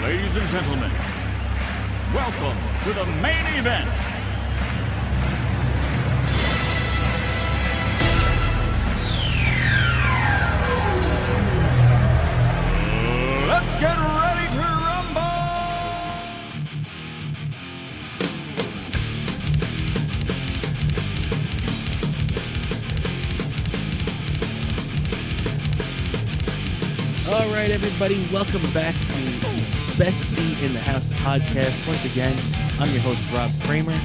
Ladies and gentlemen, welcome to the main event. Let's get ready to rumble! All right, everybody, welcome back to Best Seat in the House podcast. Once again, I'm your host, Rob Cramer,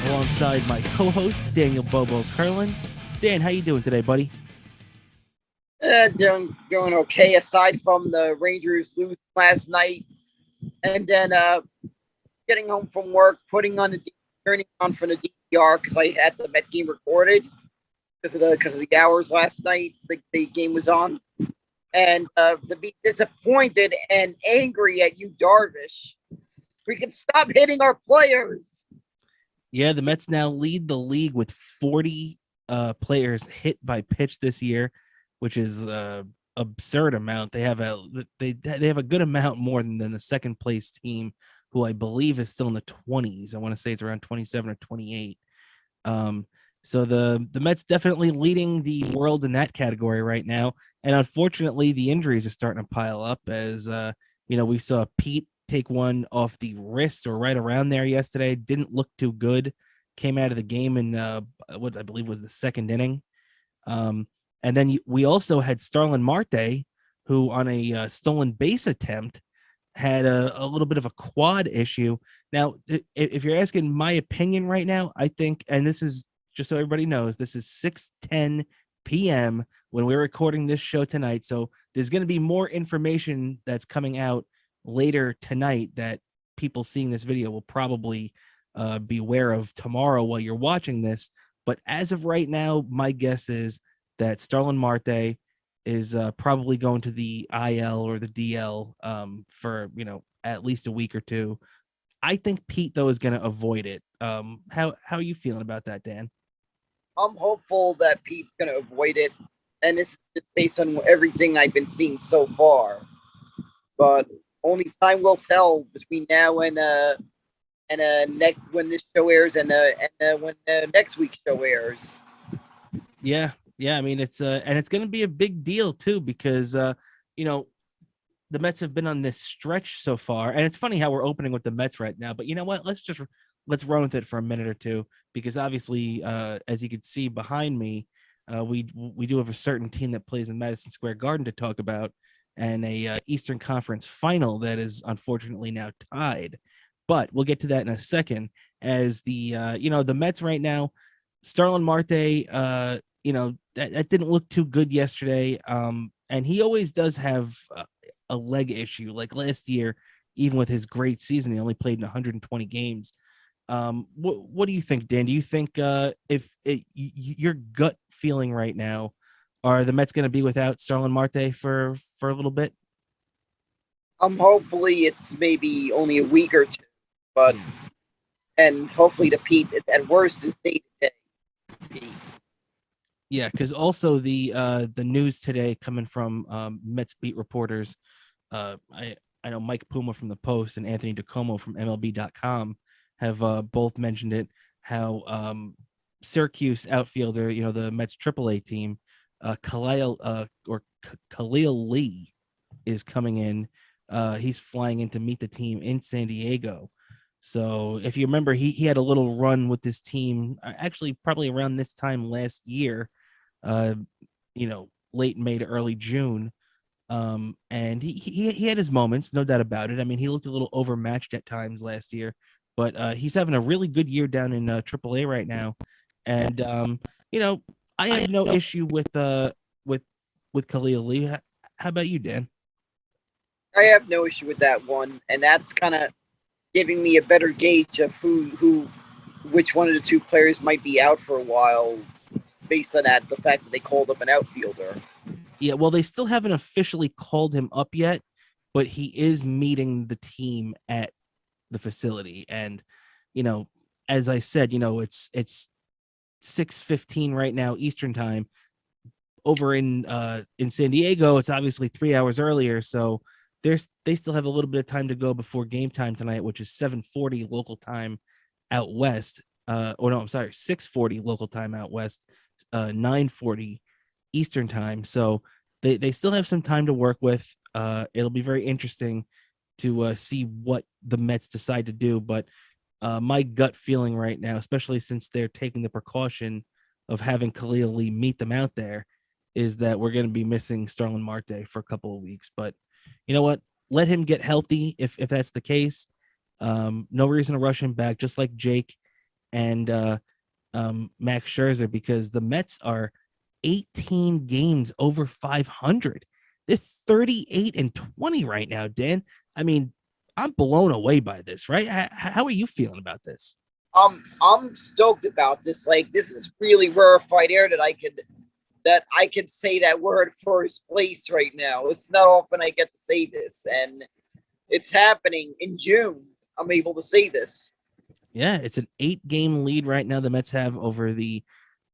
alongside my co-host, Daniel Bobo Kurlan. Dan, how you doing today, buddy? Doing okay, aside from the Rangers losing last night, and then getting home from work, turning on for the DVR because I had the Met game recorded because of the hours last night the game was on, and to be disappointed and angry at you, Darvish. We can stop hitting our players. Yeah, the Mets now lead the league with 40 players hit by pitch this year, which is absurd amount. They have a good amount more than the second place team, who I believe is still in the 20s. I want to say it's around 27 or 28. So the Mets definitely leading the world in that category right now. And unfortunately, the injuries are starting to pile up as we saw Pete take one off the wrist or right around there yesterday. Didn't look too good. Came out of the game in what I believe was the second inning. And then we also had Starlin Marte, who on a stolen base attempt had a little bit of a quad issue. Now, if you're asking my opinion right now, I think, and this is just so everybody knows, this is 6:10 p.m. when we're recording this show tonight. So there's going to be more information that's coming out later tonight that people seeing this video will probably be aware of tomorrow while you're watching this. But as of right now, my guess is that Starlin Marte is probably going to the IL or the DL for at least a week or two. I think Pete though is going to avoid it. How are you feeling about that, Dan? I'm hopeful that Pete's going to avoid it, and this is just based on everything I've been seeing so far. But only time will tell between now and next when this show airs and when next week's show airs. Yeah. I mean, it's and it's going to be a big deal too because the Mets have been on this stretch so far, and it's funny how we're opening with the Mets right now. But you know what? Let's run with it for a minute or two because obviously, as you can see behind me, we do have a certain team that plays in Madison Square Garden to talk about, and a Eastern Conference final that is unfortunately now tied. But we'll get to that in a second. As the the Mets right now, Starlin Marte, that didn't look too good yesterday. And he always does have a leg issue. Like last year, even with his great season, he only played in 120 games. What do you think, Dan? Do you think your gut feeling right now, are the Mets going to be without Starlin Marte for a little bit? Hopefully it's maybe only a week or two, but and hopefully the Pete at worst is day-to-day. Yeah, because also the news today coming from Mets beat reporters, I know Mike Puma from the Post and Anthony DiComo from MLB.com have both mentioned it. How Syracuse outfielder, the Mets AAA team, Khalil Lee is coming in. He's flying in to meet the team in San Diego. So if you remember, he had a little run with this team, actually probably around this time last year, late May to early June. And he had his moments, no doubt about it. I mean, he looked a little overmatched at times last year, but he's having a really good year down in AAA right now. And I have no issue with Khalil Lee. How about you, Dan? I have no issue with that one, and that's kind of giving me a better gauge of which one of the two players might be out for a while, based on the fact that they called up an outfielder. Yeah, well, they still haven't officially called him up yet, but he is meeting the team at the facility. And, as I said, it's 6:15 right now Eastern time. Over in San Diego, it's obviously 3 hours earlier. So they still have a little bit of time to go before game time tonight, which is 7:40 local time out west. Or no, I'm sorry, 6:40 local time out west, 9:40 Eastern time. So they still have some time to work with. It'll be very interesting to see what the Mets decide to do. But my gut feeling right now, especially since they're taking the precaution of having Khalil Lee meet them out there, is that we're going to be missing Starlin Marte for a couple of weeks. But you know what? Let him get healthy if that's the case. No reason to rush him back, just like Jake and Max Scherzer, because the Mets are 18 games over 500. They're 38-20 right now, Dan. I mean, I'm blown away by this, right? How are you feeling about this? I'm stoked about this. Like, this is really rarefied air that I could say that word first place right now. It's not often I get to say this, and it's happening in June. I'm able to say this. Yeah, it's an 8-game lead right now the Mets have over the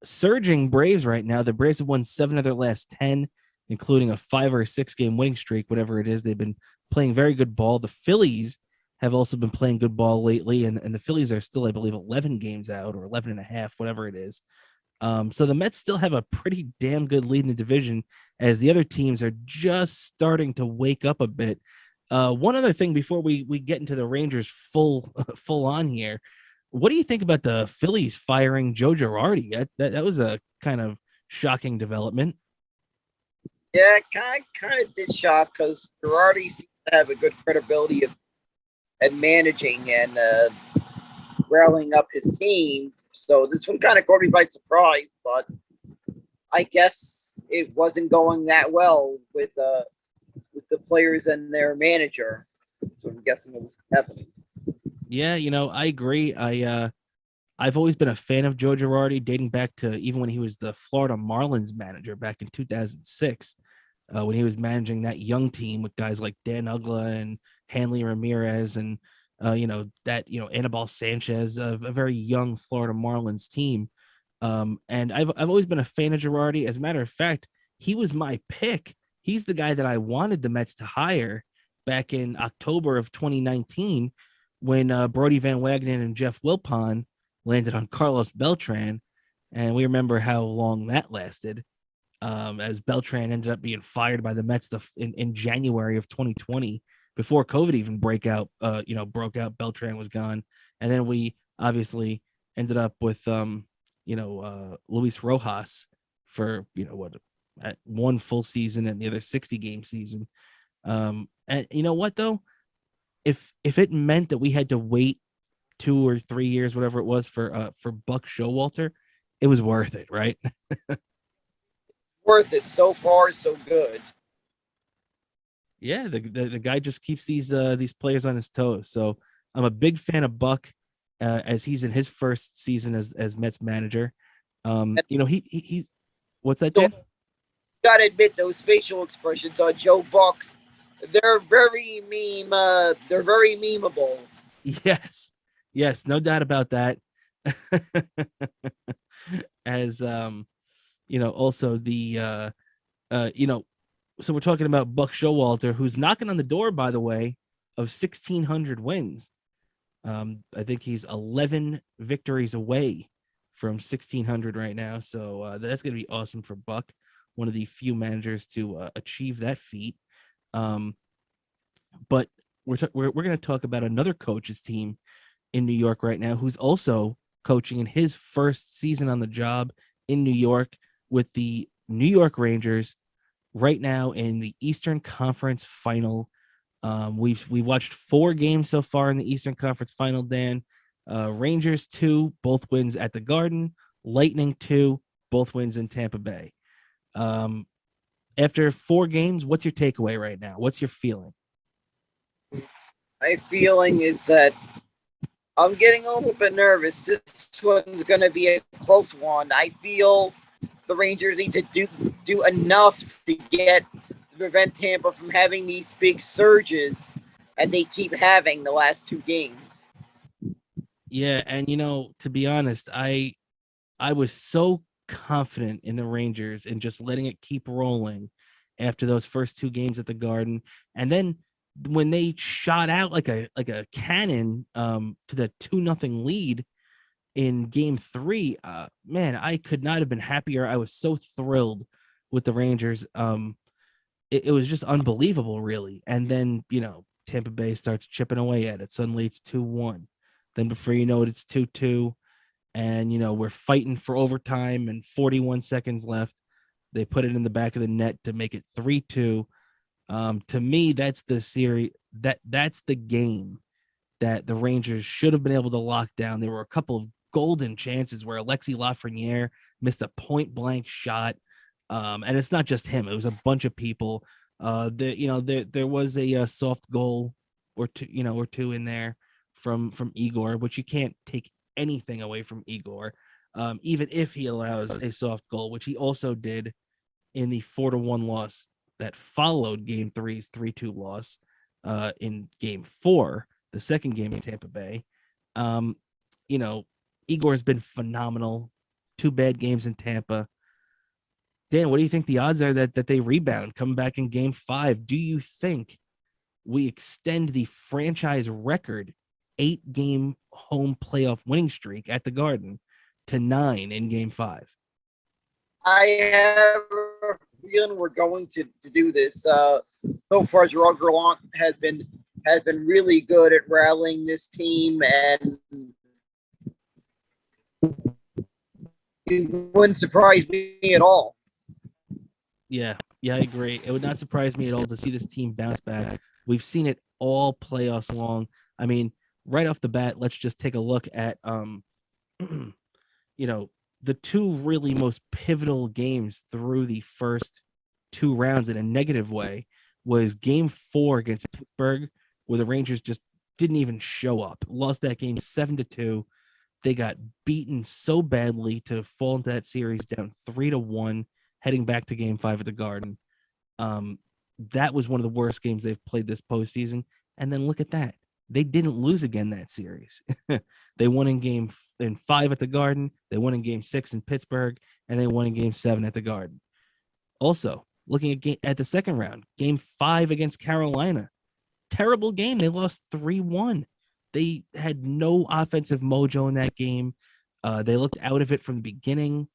surging Braves right now. The Braves have won 7 of their last 10, including a 5 or 6 game winning streak, whatever it is. They've been playing very good ball. The Phillies have also been playing good ball lately, and the Phillies are still, I believe, 11 games out or 11 and a half, whatever it is. So the Mets still have a pretty damn good lead in the division, as the other teams are just starting to wake up a bit. One other thing before we get into the Rangers full on here, what do you think about the Phillies firing Joe Girardi? That was a kind of shocking development. Yeah, kind of did shock because Girardi seems to have a good credibility at managing and rallying up his team. So this one kind of caught me by surprise, but I guess it wasn't going that well with the players and their manager. So I'm guessing it was happening. Yeah, I agree. I've always been a fan of Joe Girardi, dating back to even when he was the Florida Marlins manager back in 2006, when he was managing that young team with guys like Dan Ugla and Hanley Ramirez and Anibal Sanchez, a very young Florida Marlins team. And I've always been a fan of Girardi. As a matter of fact, he was my pick. He's the guy that I wanted the Mets to hire back in October of 2019 when Brody Van Wagenen and Jeff Wilpon landed on Carlos Beltran. And we remember how long that lasted, as Beltran ended up being fired by the Mets in January of 2020 before COVID even broke out. Beltran was gone. And then we obviously ended up with, Luis Rojas for, at one full season and the other 60-game season. And you know what, though? If it meant that we had to wait 2 or 3 years, whatever it was, for Buck Showalter, it was worth it, right? Worth it. So far, so good. Yeah, the guy just keeps these players on his toes. So I'm a big fan of Buck, as he's in his first season as Mets manager. He's what's that, So, Dan? gotta admit, those facial expressions on Joe Buck, they're very meme. They're very memeable. Yes, yes, no doubt about that. As also the so we're talking about Buck Showalter, who's knocking on the door, by the way, of 1,600 wins. I think he's 11 victories away from 1,600 right now. So that's going to be awesome for Buck, one of the few managers to achieve that feat. But we're going to talk about another coach's team in New York right now, who's also coaching in his first season on the job in New York with the New York Rangers right now in the Eastern Conference Final. We watched 4 games so far in the Eastern Conference Final, Dan. Rangers 2, both wins at the Garden. Lightning 2, both wins in Tampa Bay. After 4 games, what's your takeaway right now? What's your feeling? My feeling is that I'm getting a little bit nervous. This one's going to be a close one. I feel the Rangers need to do enough to prevent Tampa from having these big surges, and they keep having the last 2 games. Yeah, and to be honest, I was so confident in the Rangers and just letting it keep rolling after those first 2 games at the Garden. And then when they shot out like a cannon to the 2-0 lead in game 3, man, I could not have been happier. I was so thrilled with the Rangers. It was just unbelievable, really. And then, Tampa Bay starts chipping away at it. Suddenly it's 2-1. Then before you know it, it's 2-2. And, we're fighting for overtime and 41 seconds left. They put it in the back of the net to make it 3-2. To me, that's the series. That's the game that the Rangers should have been able to lock down. There were a couple of golden chances where Alexis Lafreniere missed a point blank shot. And it's not just him; it was a bunch of people. There was a soft goal or two in there from Igor, which you can't take anything away from Igor, even if he allows a soft goal, which he also did in the 4-1 loss that followed Game 3's 3-2 loss in Game 4, the second game in Tampa Bay. Igor's been phenomenal. 2 bad games in Tampa. Dan, what do you think the odds are that they rebound, come back in Game 5? Do you think we extend the franchise record 8-game home playoff winning streak at the Garden to 9 in Game 5? I have a feeling we're going to do this. So far, Gerard Kurlan has been really good at rallying this team, and it wouldn't surprise me at all. Yeah, I agree. It would not surprise me at all to see this team bounce back. We've seen it all playoffs long. I mean, right off the bat, let's just take a look at the 2 really most pivotal games through the first 2 rounds in a negative way was Game 4 against Pittsburgh, where the Rangers just didn't even show up. Lost that game 7-2. They got beaten so badly to fall into that series down 3-1, heading back to Game 5 at the Garden. That was one of the worst games they've played this postseason. And then look at that. They didn't lose again that series. They won in Game 5 at the Garden. They won in Game 6 in Pittsburgh, and they won in Game 7 at the Garden. Also, looking at the second round, Game 5 against Carolina. Terrible game. They lost 3-1. They had no offensive mojo in that game. They looked out of it from the beginning.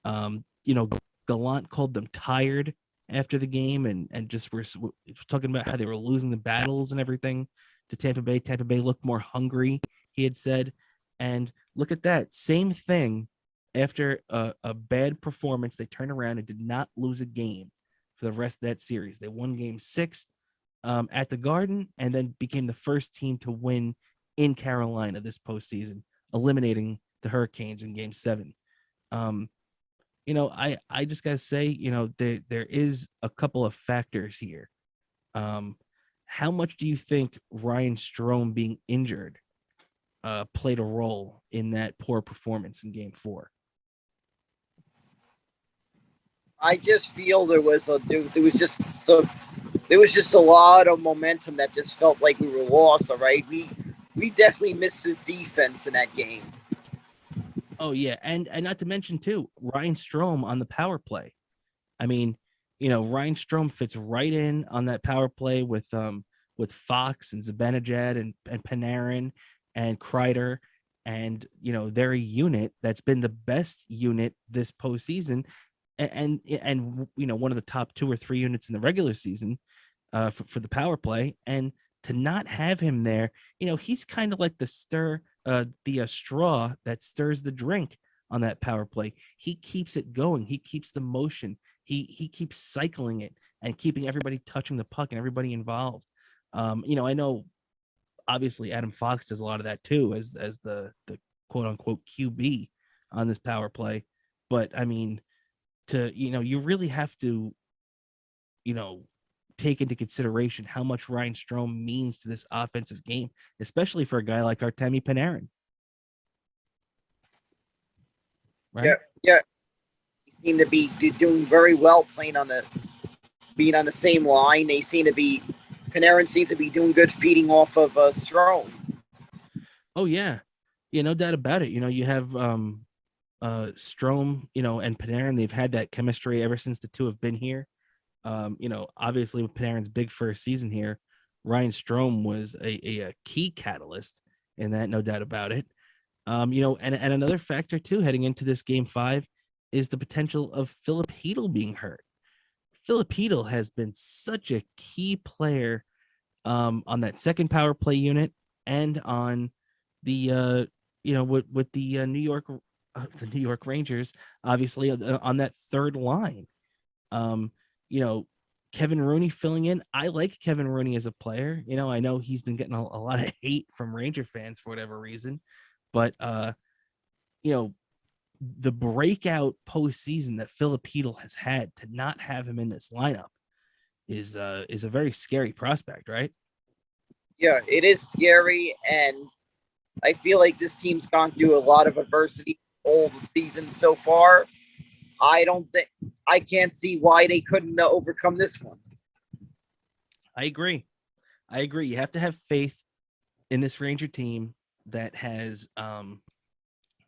Gallant called them tired after the game and just were talking about how they were losing the battles and everything to Tampa Bay. Tampa Bay looked more hungry, he had said. And look at that. Same thing. After a bad performance, they turned around and did not lose a game for the rest of that series. They won Game 6 at the Garden and then became the first team to win in Carolina this postseason, eliminating the Hurricanes in Game 7. I just gotta say, there is a couple of factors here. How much do you think Ryan Strome being injured played a role in that poor performance in Game 4? I just feel there was just a lot of momentum that just felt like we were lost. All right, we definitely missed his defense in that game. Oh yeah, and not to mention too, Ryan Strome on the power play. I mean, Ryan Strome fits right in on that power play with Fox and Zibanejad and Panarin and Kreider, and they're a unit that's been the best unit this postseason, and one of the top 2 or 3 units in the regular season for the power play. And to not have him there, he's kind of like the straw that stirs the drink on that power play. He keeps it going. He keeps the motion. He keeps cycling it and keeping everybody touching the puck and everybody involved. I know obviously Adam Fox does a lot of that too as the quote unquote QB on this power play. But I mean, you really have to, take into consideration how much Ryan Strome means to this offensive game, especially for a guy like Artemi Panarin. Right? Yeah. He seemed to be doing very well being on the same line. Panarin seems to be doing good feeding off of Strome. Oh yeah. No doubt about it. You have Strome, and Panarin, they've had that chemistry ever since the 2 have been here. Obviously with Panarin's big first season here, Ryan Strome was a key catalyst in that, no doubt about it. And another factor too, heading into this game 5, is the potential of Philip Hedl being hurt. Philip Hedl has been such a key player on that second power play unit and on the with the New York Rangers, obviously on that third line. Um, you know, Kevin Rooney filling in. I like Kevin Rooney as a player. I know he's been getting a lot of hate from Ranger fans for whatever reason, but the breakout postseason that Philip Hedl has had, to not have him in this lineup is a very scary prospect, right? Yeah, it is scary, and I feel like this team's gone through a lot of adversity all the season so far. I can't see why they couldn't overcome this one. I agree. You have to have faith in this Ranger team that has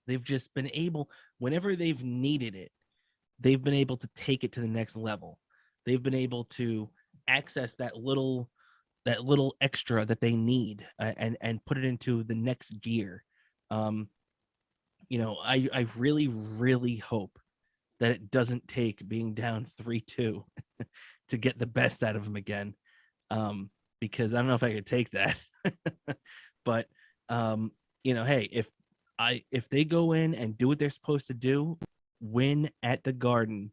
they've just been able, whenever they've needed it, they've been able to take it to the next level. They've been able to access that little extra that they need, and put it into the next gear. I really, really hope that it doesn't take being down 3-2 to get the best out of them again. Because I don't know if I could take that. But hey, if they go in and do what they're supposed to do, win at the Garden,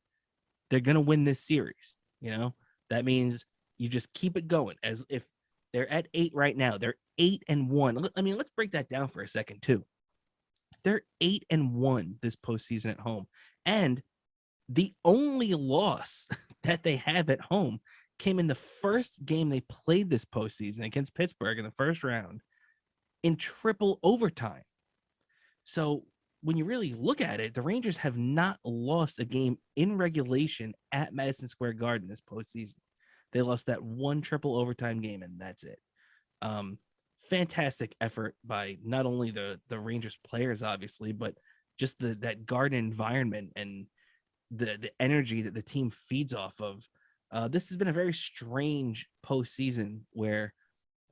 they're gonna win this series. That means you just keep it going. As if they're at 8 right now, they're 8-1. I mean, let's break that down for a second too. They're 8-1 this postseason at home, and the only loss that they have at home came in the first game they played this postseason against Pittsburgh in the first round in triple overtime. So when you really look at it, the Rangers have not lost a game in regulation at Madison Square Garden this postseason. They lost that one triple overtime game, and that's it. Fantastic effort by not only the Rangers players, obviously, but just that Garden environment and the energy that the team feeds off of. This has been a very strange postseason where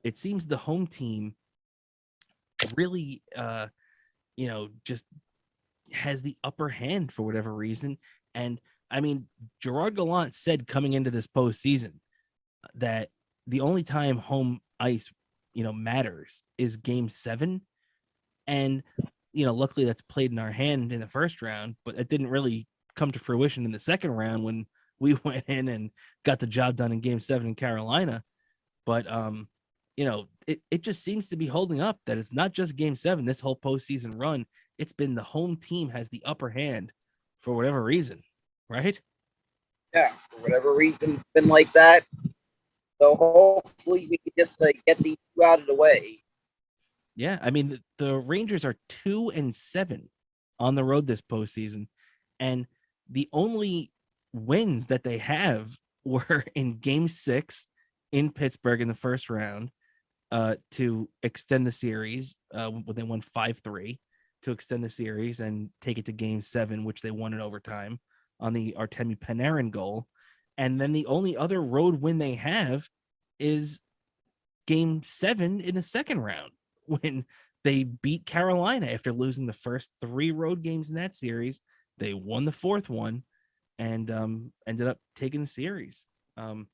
it seems the home team really, just has the upper hand for whatever reason. And I mean, Gerard Gallant said coming into this postseason that the only time home ice, matters is Game 7, and luckily that's played in our hand in the first round, but it didn't really come to fruition in the second round when we went in and got the job done in Game 7 in Carolina. But it just seems to be holding up that it's not just Game 7 this whole postseason run. It's been the home team has the upper hand for whatever reason, right? Yeah, for whatever reason, it's been like that. So hopefully we can just get these two out of the way. Yeah, I mean the Rangers are 2-7 on the road this postseason, and the only wins that they have were in Game 6 in Pittsburgh in the first round, to extend the series. When they won 5-3 to extend the series and take it to Game 7, which they won in overtime on the Artemi Panarin goal. And then the only other road win they have is Game 7 in the second round, when they beat Carolina after losing the first 3 road games in that series. They won the fourth one and ended up taking the series. And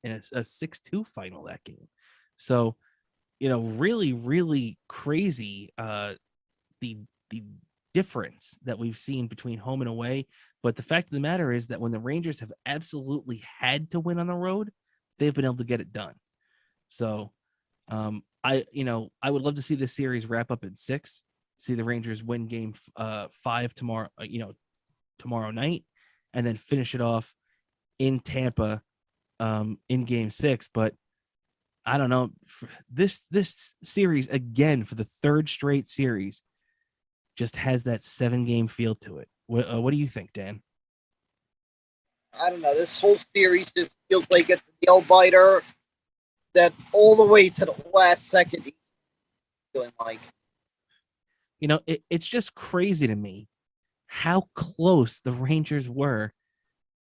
it's a 6-2 final that game. So, really, really crazy, the difference that we've seen between home and away. But the fact of the matter is that when the Rangers have absolutely had to win on the road, they've been able to get it done. So, I would love to see this series wrap up in 6, see the Rangers win Game 5 tomorrow, tomorrow night, and then finish it off in Tampa, in Game 6. But I don't know, this series again for the third straight series just has that 7-game feel to it. What do you think, Dan? I don't know. This whole series just feels like it's a nail biter that all the way to the last second. Feeling like, it's just crazy to me how close the Rangers were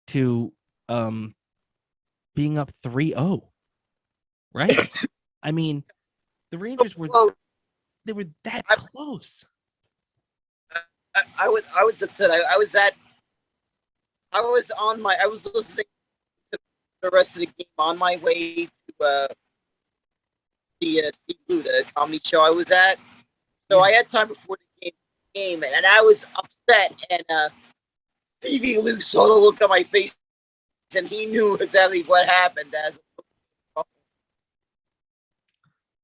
to being up 3-0. right? I mean, the Rangers were Well, they were that I, close. I was on my I was listening to the rest of the game on my way to the Steve Blue, the comedy show I was at. So Yeah. I had time before the game, and I was upset. And Stevie Luke saw the look on my face, and he knew exactly what happened. As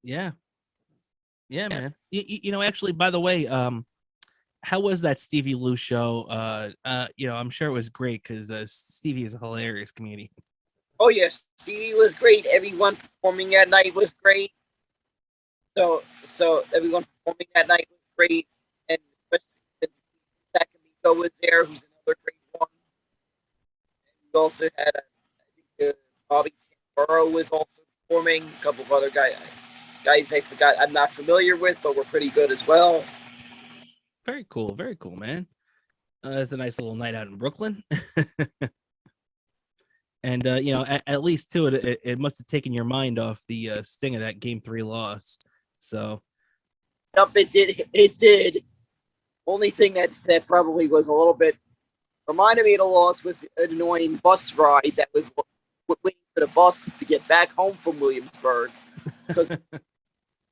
Yeah. Yeah, man. Actually, by the way, how was that Stevie Lou show? I'm sure it was great because Stevie is a hilarious comedian. oh yes, Stevie was great. Everyone performing that night was great. So everyone performing that night was great, and especially Zach Amico was there, who's another great one. And we also had, I think, Bobby Tamburo was also performing. A couple of other guys I forgot I'm not familiar with, but were pretty good as well. Very cool, man. It's a nice little night out in Brooklyn. And at least too, it must have taken your mind off the sting of that Game 3 loss. So Yep, it did. It did. Only thing that probably was a little bit reminded me of the loss was an annoying bus ride that was waiting for the bus to get back home from Williamsburg, because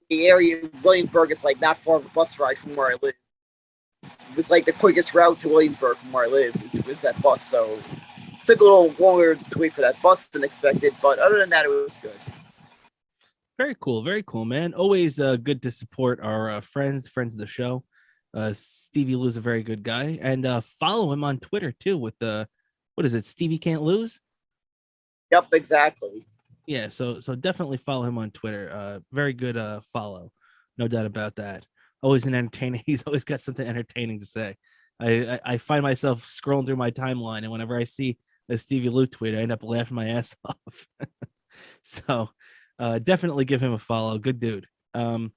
the area of Williamsburg is like not far of a bus ride from where I live. It was like the quickest route to Williamsburg from where I live was that bus. So it took a little longer to wait for that bus than expected, but other than that, it was good. very cool, man. Always good to support our friends of the show. Stevie Lou's a very good guy, and follow him on Twitter too with what is it? Stevie Can't Lose. Yep, exactly. Yeah, so definitely follow him on Twitter. Very good follow, no doubt about that. Always an entertaining. He's always got something entertaining to say. I find myself scrolling through my timeline, and whenever I see a Stevie Lou tweet, I end up laughing my ass off. So definitely give him a follow. Good dude. So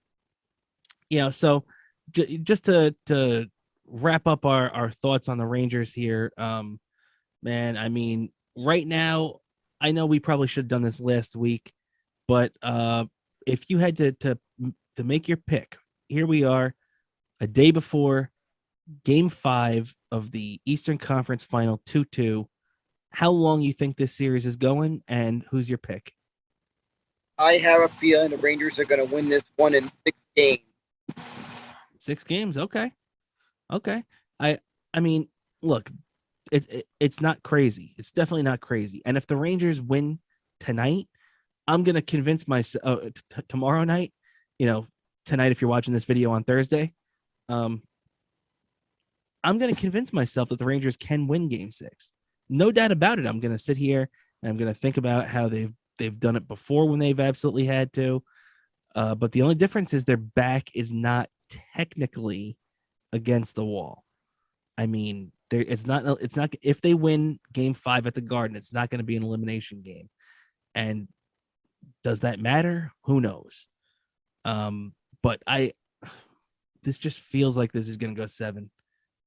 just to wrap up our thoughts on the Rangers here, man. I mean, right now, I know we probably should have done this last week, but if you had to make your pick, here we are, a day before Game 5 of the Eastern Conference Final 2-2. How long you think this series is going, and who's your pick? I have a feeling the Rangers are going to win this one in 6 games. 6 games, okay, okay. I mean, look, it's not crazy. It's definitely not crazy. And if the Rangers win tonight, I'm gonna convince myself tomorrow night. Tonight if you're watching this video on Thursday, um, I'm gonna convince myself that the Rangers can win Game 6. No doubt about it. I'm gonna sit here and I'm gonna think about how they've done it before when they've absolutely had to. But the only difference is their back is not technically against the wall. I mean, it's not if they win Game 5 at the Garden, it's not going to be an elimination game. And does that matter? Who knows? But this just feels like this is going to go 7,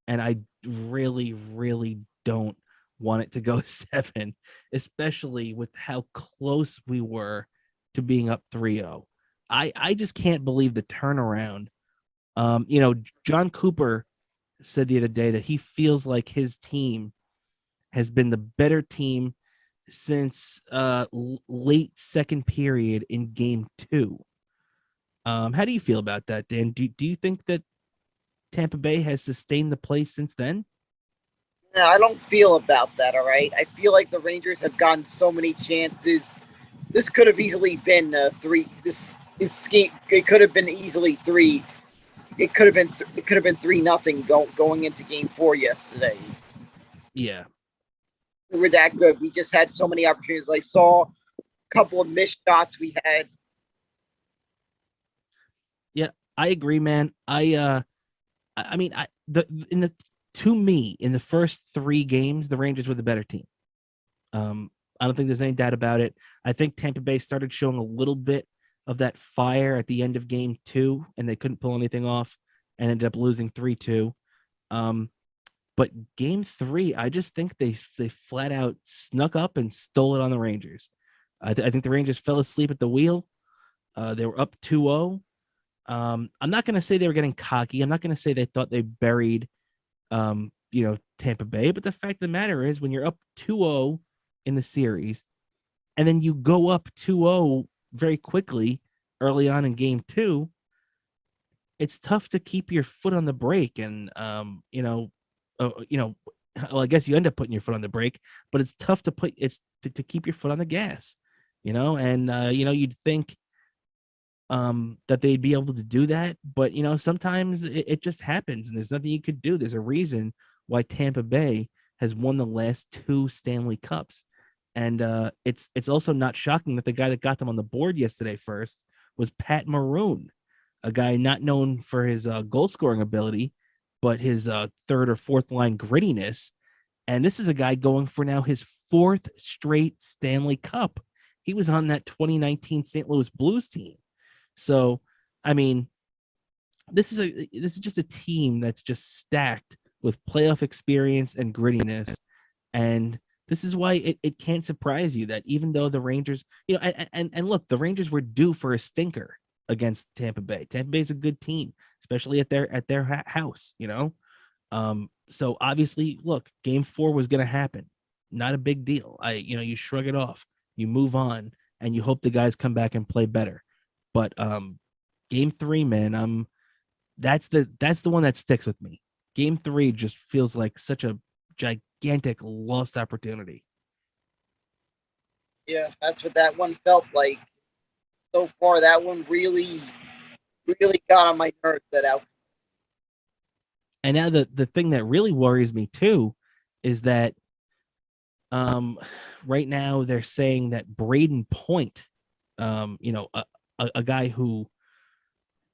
and I really, really don't want it to go 7, especially with how close we were to being up 3-0. I just can't believe the turnaround. John Cooper said the other day that he feels like his team has been the better team since late second period in Game 2. How do you feel about that, Dan? Do you think that Tampa Bay has sustained the play since then? No, I don't feel about that. All right, I feel like the Rangers have gotten so many chances. This could have easily been three. This game, it could have been easily three. It could have been 3-0 going into Game 4 yesterday. Yeah. We were that good. We just had so many opportunities. I saw a couple of missed shots we had. Yeah, I agree, man. I mean, to me, in the first 3 games, the Rangers were the better team. I don't think there's any doubt about it. I think Tampa Bay started showing a little bit of that fire at the end of Game 2, and they couldn't pull anything off and ended up losing 3-2. But Game 3, I just think they flat out snuck up and stole it on the Rangers. I think the Rangers fell asleep at the wheel. They were up 2-0. I'm not going to say they were getting cocky. I'm not going to say they thought they buried, Tampa Bay. But the fact of the matter is, when you're up 2-0 in the series, and then you go up 2-0 very quickly early on in game two, it's tough to keep your foot on the brake. And, well, I guess you end up putting your foot on the brake, but it's tough to keep your foot on the gas, and, you'd think that they'd be able to do that, but sometimes it just happens, and there's nothing you could do. There's a reason why Tampa Bay has won the last two Stanley Cups, and it's also not shocking that the guy that got them on the board yesterday first was Pat Maroon, a guy not known for his goal scoring ability, but his third or fourth line grittiness. And this is a guy going for now his fourth straight Stanley Cup. He was on that 2019 St. Louis Blues team. So, I mean, this is just a team that's just stacked with playoff experience and grittiness. And this is why it can't surprise you that even though the Rangers, and look, the Rangers were due for a stinker against Tampa Bay. Tampa Bay's a good team, especially at their house, So obviously, look, game 4 was going to happen. Not a big deal. You shrug it off, you move on, and you hope the guys come back and play better. But game 3, man, that's the one that sticks with me. Game 3 just feels like such a gigantic lost opportunity. Yeah, that's what that one felt like. So far, that one really, really got on my nerves. That out. And now the thing that really worries me too is that right now they're saying that Braden Point, a guy who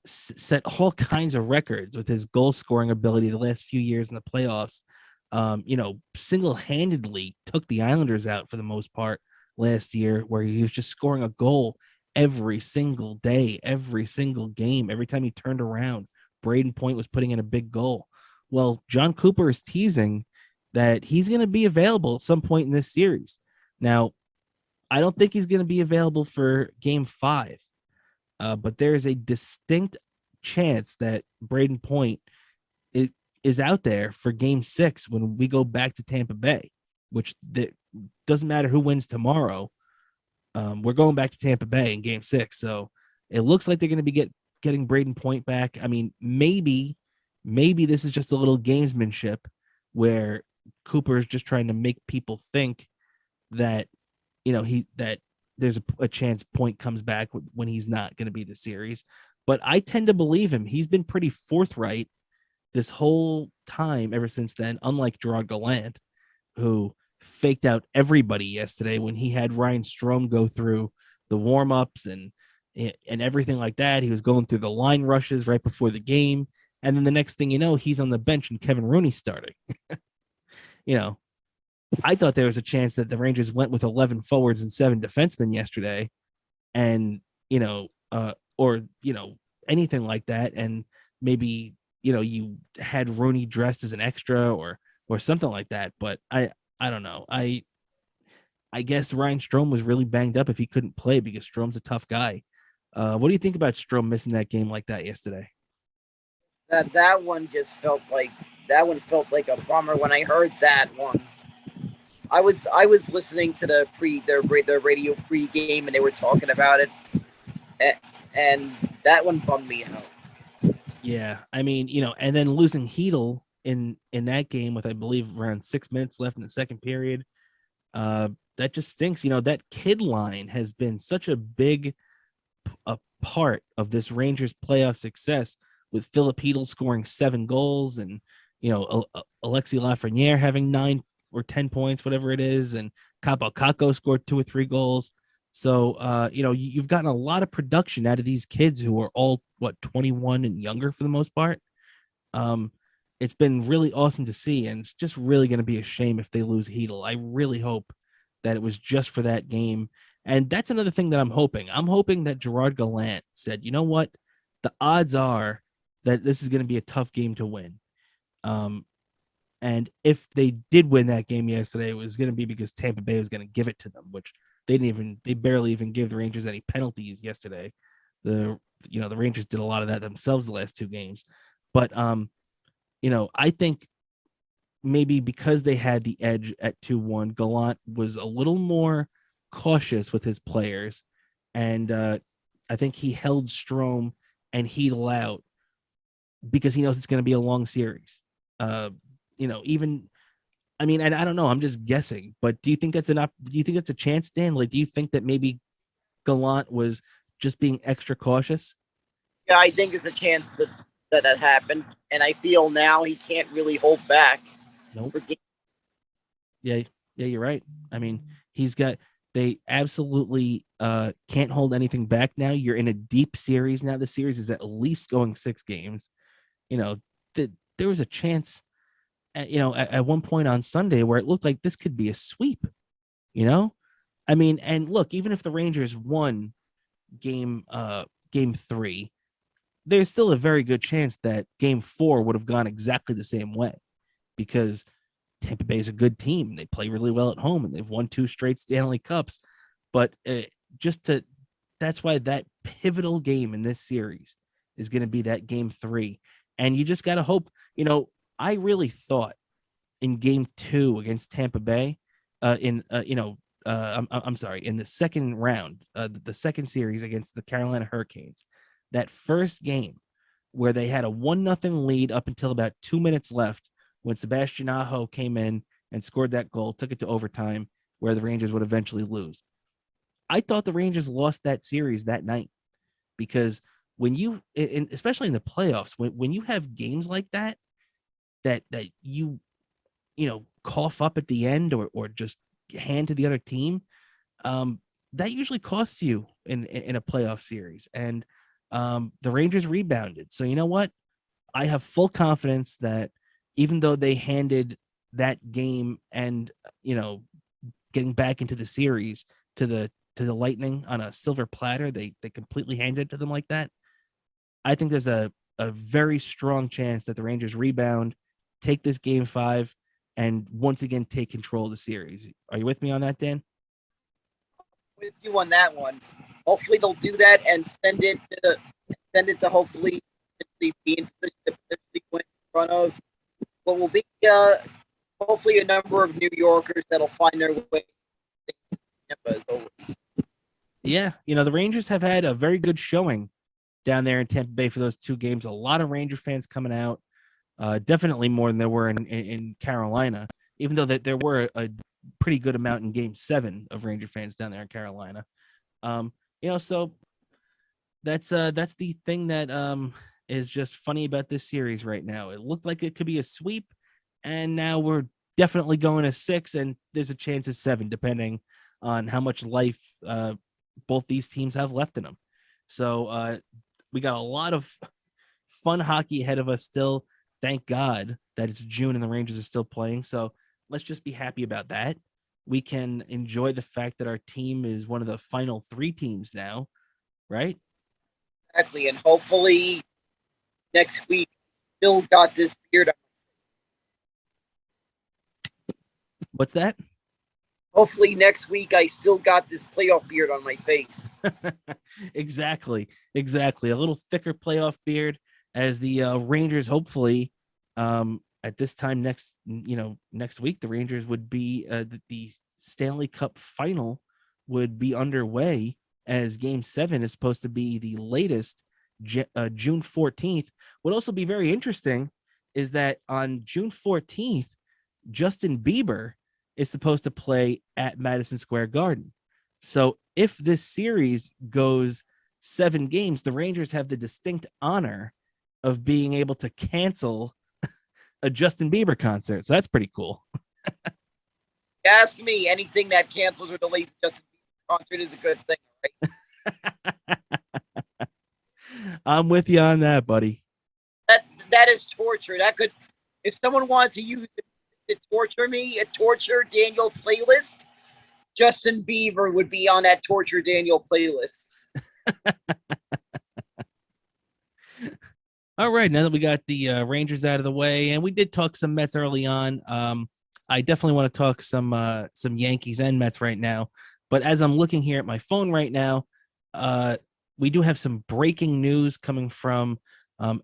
set all kinds of records with his goal scoring ability the last few years in the playoffs, single-handedly took the Islanders out for the most part last year, where he was just scoring a goal every single day, every single game. Every time he turned around, Braden Point was putting in a big goal. Well, John Cooper is teasing that he's going to be available at some point in this series. Now, I don't think he's going to be available for game 5. But there is a distinct chance that Braden Point is out there for game 6 when we go back to Tampa Bay, which doesn't matter who wins tomorrow. We're going back to Tampa Bay in game 6. So it looks like they're going to be getting Braden Point back. I mean, maybe this is just a little gamesmanship where Cooper is just trying to make people think that, that there's a chance Point comes back when he's not going to be the series. But I tend to believe him. He's been pretty forthright this whole time ever since then, unlike Gerard Gallant, who faked out everybody yesterday when he had Ryan Strome go through the warm-ups and everything like that. He was going through the line rushes right before the game. And then the next thing you know, he's on the bench and Kevin Rooney starting. I thought there was a chance that the Rangers went with 11 forwards and 7 defensemen yesterday, and or anything like that, and maybe you had Rooney dressed as an extra or something like that. But I don't know. I guess Ryan Strome was really banged up if he couldn't play, because Strome's a tough guy. What do you think about Strome missing that game like that yesterday? That one just felt like a bummer when I heard that one. I was listening to their radio pregame, and they were talking about it, and that one bummed me out. Yeah, I mean, and then losing Hedl in that game with, I believe, around 6 minutes left in the second period, that just stinks. That kid line has been such a big part of this Rangers playoff success, with Philip Hedl scoring 7 goals, and Alexis Lafreniere having 9 or 10 points, whatever it is, and Kaapo Kakko scored 2 or 3 goals. So you've gotten a lot of production out of these kids who are all 21 and younger for the most part. It's been really awesome to see, and it's just really going to be a shame if they lose Hedl. I really hope that it was just for that game. And that's another thing that I'm hoping. I'm hoping that Gerard Gallant said, you know what? The odds are that this is going to be a tough game to win. And if they did win that game yesterday, it was going to be because Tampa Bay was going to give it to them, which they barely even give the Rangers any penalties yesterday. The Rangers did a lot of that themselves the last two games. But I think maybe because they had the edge at 2-1, Gallant was a little more cautious with his players. And I think he held Strome and Heedle out because he knows it's going to be a long series. Even I mean, I don't know. I'm just guessing, but do you think that's enough? Do you think that's a chance, Dan? Like, do you think that maybe Gallant was just being extra cautious? Yeah, I think there's a chance that happened, and I feel now he can't really hold back. Nope. Yeah, you're right. I mean, they absolutely can't hold anything back now. You're in a deep series now. The series is at least going 6 games. There was a chance at one point on Sunday where it looked like this could be a sweep. I mean, and look, even if the Rangers won game 3, there's still a very good chance that game 4 would have gone exactly the same way, because Tampa Bay is a good team. They play really well at home, and they've won 2 straight Stanley Cups. But that's why that pivotal game in this series is going to be that game 3. And you just got to hope, I really thought in game 2 against Tampa Bay, I'm sorry, in the second round, the second series against the Carolina Hurricanes, that first game where they had a 1-0 lead up until about 2 minutes left, when Sebastian Aho came in and scored that goal, took it to overtime, where the Rangers would eventually lose. I thought the Rangers lost that series that night, because when you, especially in the playoffs, when you have games like that you cough up at the end or just hand to the other team, that usually costs you in a playoff series. And the Rangers rebounded. So you know what? I have full confidence that even though they handed that game and getting back into the series to the Lightning on a silver platter, they completely handed it to them like that. I think there's a very strong chance that the Rangers rebound, take this game 5, and once again take control of the series. Are you with me on that, Dan? With you on that one. Hopefully they'll do that and send it to hopefully be in front of what will be hopefully a number of New Yorkers that'll find their way to Tampa as always. Yeah, the Rangers have had a very good showing down there in Tampa Bay for those 2 games. A lot of Ranger fans coming out, definitely more than there were in Carolina, even though that there were a pretty good amount in game 7 of Ranger fans down there in Carolina. So that's the thing that is just funny about this series right now. It looked like it could be a sweep, and now we're definitely going to 6, and there's a chance of 7, depending on how much life both these teams have left in them. So we got a lot of fun hockey ahead of us still. Thank God that it's June and the Rangers are still playing. So let's just be happy about that. We can enjoy the fact that our team is one of the final 3 teams now, right? Exactly, and hopefully next week still got this beard on. What's that? Hopefully next week I still got this playoff beard on my face. Exactly. A little thicker playoff beard, as the Rangers hopefully at this time next week, the Rangers would be the Stanley Cup final would be underway, as game 7 is supposed to be the latest, June 14th. What also be very interesting is that on June 14th, Justin Bieber is supposed to play at Madison Square Garden. So if this series goes 7 games, the Rangers have the distinct honor of being able to cancel a Justin Bieber concert. So that's pretty cool. Ask me, anything that cancels or delays Justin Bieber concert is a good thing, right? I'm with you on that, buddy. That is torture. That could, if someone wanted to use it to torture me, a torture Daniel playlist, Justin Bieber would be on that torture Daniel playlist. All right, now that we got the Rangers out of the way, and we did talk some Mets early on, I definitely want to talk some Yankees and Mets right now. But as I'm looking here at my phone right now, we do have some breaking news coming from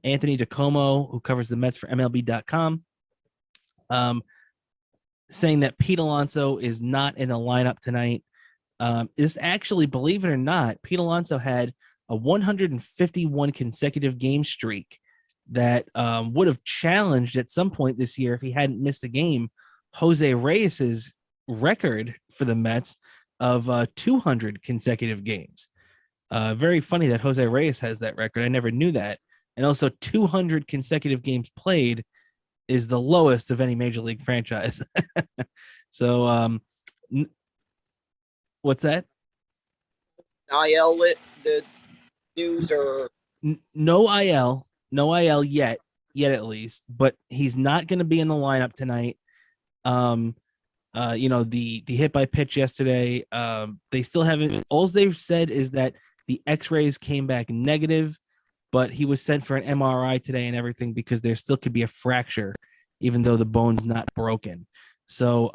Anthony DiComo, who covers the Mets for MLB.com, saying that Pete Alonso is not in the lineup tonight. Is actually, believe it or not, Pete Alonso had a 151 consecutive game streak that would have challenged at some point this year, if he hadn't missed a game, Jose Reyes's record for the Mets of 200 consecutive games. Very funny that Jose Reyes has that record. I never knew that. And also 200 consecutive games played is the lowest of any major league franchise. So, what's that? IL the news or No IL yet at least, but he's not going to be in the lineup tonight. The hit by pitch yesterday, they still haven't. All they've said is that the X-rays came back negative, but he was sent for an MRI today and everything because there still could be a fracture, even though the bone's not broken. So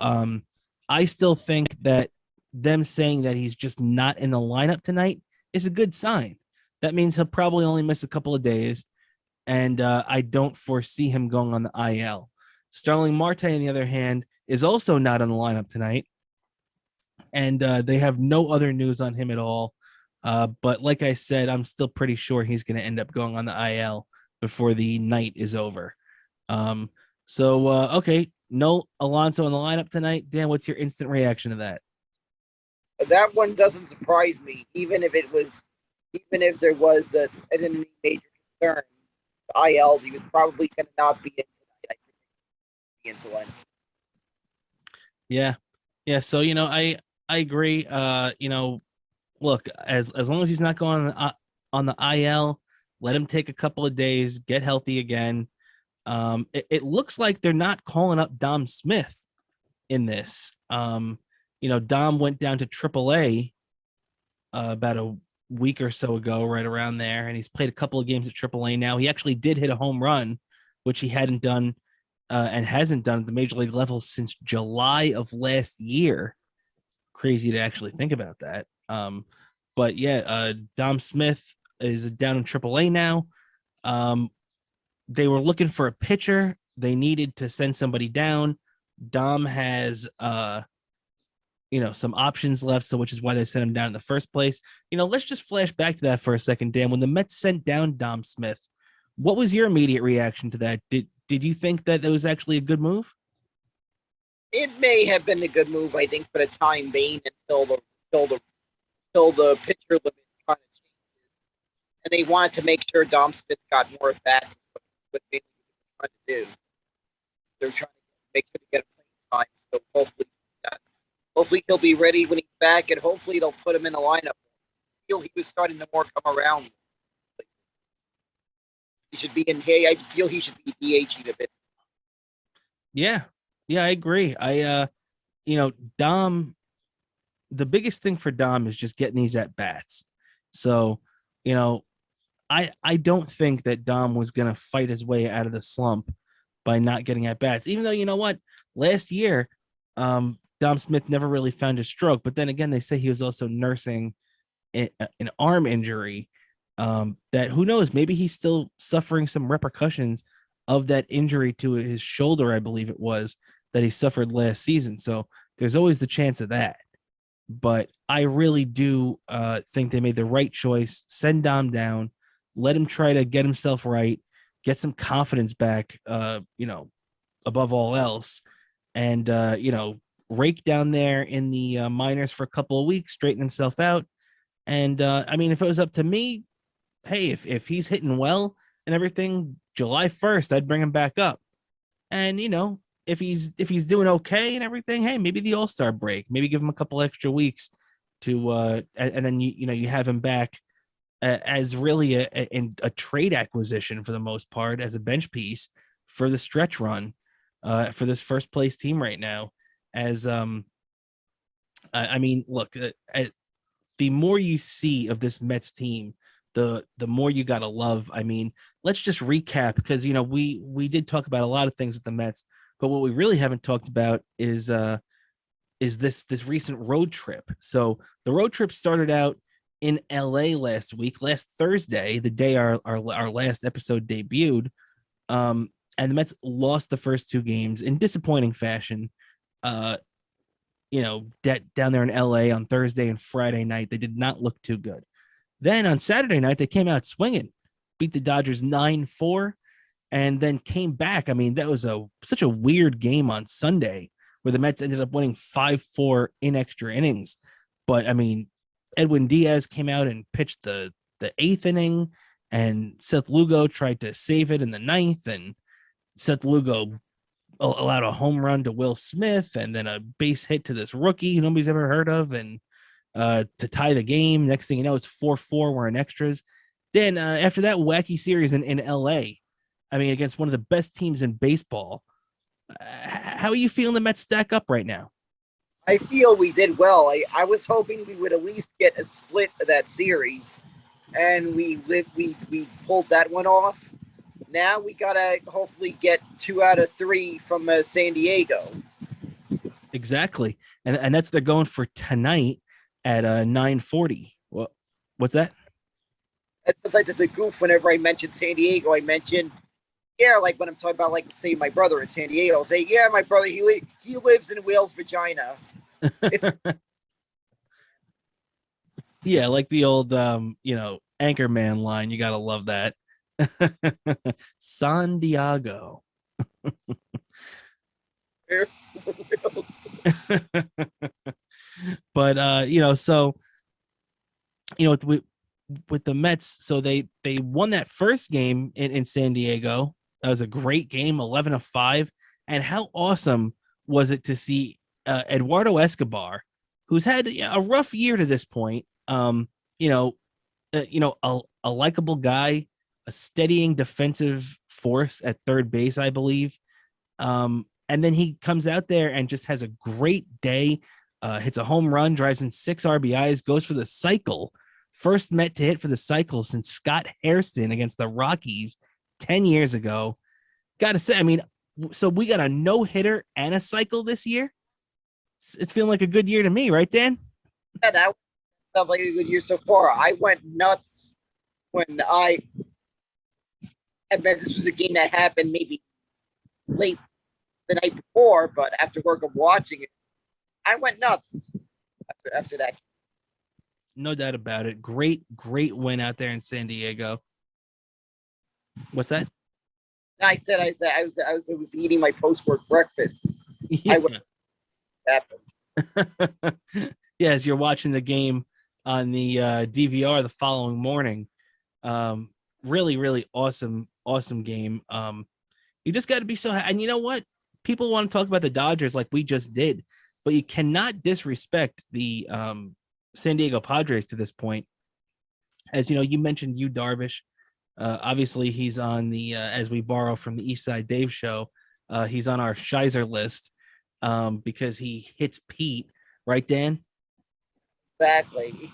I still think that them saying that he's just not in the lineup tonight is a good sign. That means he'll probably only miss a couple of days, and I don't foresee him going on the IL. Starling Marte, on the other hand, is also not on the lineup tonight, and they have no other news on him at all. But like I said, I'm still pretty sure he's going to end up going on the IL before the night is over. Okay, no Alonso in the lineup tonight. Dan, what's your instant reaction to that? that one doesn't surprise me. Even if there was any major concern, the IL, he was probably going to not be in tonight. I think be into lunch. Yeah. So I agree. Look, as long as he's not going on the IL, let him take a couple of days, get healthy again. It looks like they're not calling up Dom Smith in this. Dom went down to AAA about a week or so ago, right around there, and he's played a couple of games at AAA now. He actually did hit a home run, which he hadn't done and hasn't done at the major league level since July of last year. Crazy to actually think about that. But yeah, Dom Smith is down in AAA now. They were looking for a pitcher. They needed to send somebody down. Dom has some options left, so which is why they sent him down in the first place. Let's just flash back to that for a second, Dan. When the Mets sent down Dom Smith, what was your immediate reaction to that? Did you think that was actually a good move? It may have been a good move, I think, for the time being until the pitcher limit kind of changes, and they wanted to make sure Dom Smith got more at bats. What they were trying to do, they're trying to make sure to get a playing time. So hopefully he'll be ready when he's back, and hopefully they'll put him in the lineup. I feel he was starting to more come around. He should be in here. I feel he should be DH'd a bit. Yeah, I agree. Dom, the biggest thing for Dom is just getting these at bats. So, I don't think that Dom was going to fight his way out of the slump by not getting at bats, even though, you know what, last year, Dom Smith never really found his stroke. But then again, they say he was also nursing an arm injury that who knows, maybe he's still suffering some repercussions of that injury to his shoulder, I believe it was, that he suffered last season. So there's always the chance of that. But I really do think they made the right choice. Send Dom down, let him try to get himself right, get some confidence back, above all else, and, rake down there in the minors for a couple of weeks, straighten himself out. And, if it was up to me, hey, if he's hitting well and everything, July 1st, I'd bring him back up. And, if he's doing okay and everything, hey, maybe the All-Star break, maybe give him a couple extra weeks to and then you have him back as really a trade acquisition for the most part, as a bench piece for the stretch run for this first place team right now. As look, the more you see of this Mets team, the more you gotta love. Let's just recap, because we did talk about a lot of things with the Mets, but what we really haven't talked about is is this recent road trip. So the road trip started out in LA last Thursday, the day our last episode debuted. And the Mets lost the first two games in disappointing fashion. Down there in LA on Thursday and Friday night, they did not look too good. Then on Saturday night, they came out swinging, beat the Dodgers 9-4, and then came back. I mean, that was such a weird game on Sunday where the Mets ended up winning 5-4 in extra innings. But I mean, Edwin Diaz came out and pitched the eighth inning, and Seth Lugo tried to save it in the ninth, and Seth Lugo allowed a home run to Will Smith and then a base hit to this rookie nobody's ever heard of, and to tie the game. Next thing you know, it's 4-4. We're in extras. Then after that wacky series in LA, I mean, against one of the best teams in baseball, how are you feeling the Mets stack up right now? I feel we did well. I was hoping we would at least get a split of that series, and we pulled that one off. Now we gotta hopefully get 2 out of 3 from San Diego. Exactly, and that's they're going for tonight at 9:40. What's that? Sometimes it's a goof whenever I mention San Diego. I mention, like when I'm talking about, like, say, my brother in San Diego, I'll say, my brother, he lives in Whale's vagina. Yeah, like the old Anchorman line. You gotta love that. San Diego. But with the Mets, so they won that first game in San Diego. That was a great game, 11-5. And how awesome was it to see Eduardo Escobar, who's had a rough year to this point, a likable guy, a steadying defensive force at third base, I believe. And then he comes out there and just has a great day, hits a home run, drives in 6 RBIs, goes for the cycle. First Met to hit for the cycle since Scott Hairston against the Rockies 10 years ago. Got to say, I mean, so we got a no-hitter and a cycle this year. It's feeling like a good year to me, right, Dan? Yeah, that sounds like a good year so far. I went nuts when I bet this was a game that happened maybe late the night before, but after work of watching it, I went nuts after that. No doubt about it. Great win out there in San Diego. What's that? I said I was eating my post-work breakfast. Yeah. Happened. Yeah, as you're watching the game on the DVR the following morning. Really awesome game. You just got to be so happy. And you know what? People want to talk about the Dodgers like we just did, but you cannot disrespect the San Diego Padres to this point. As you know, you mentioned Yu Darvish. Obviously, he's on the as we borrow from the East Side Dave show. He's on our Shizer list because he hits Pete, right, Dan? Exactly.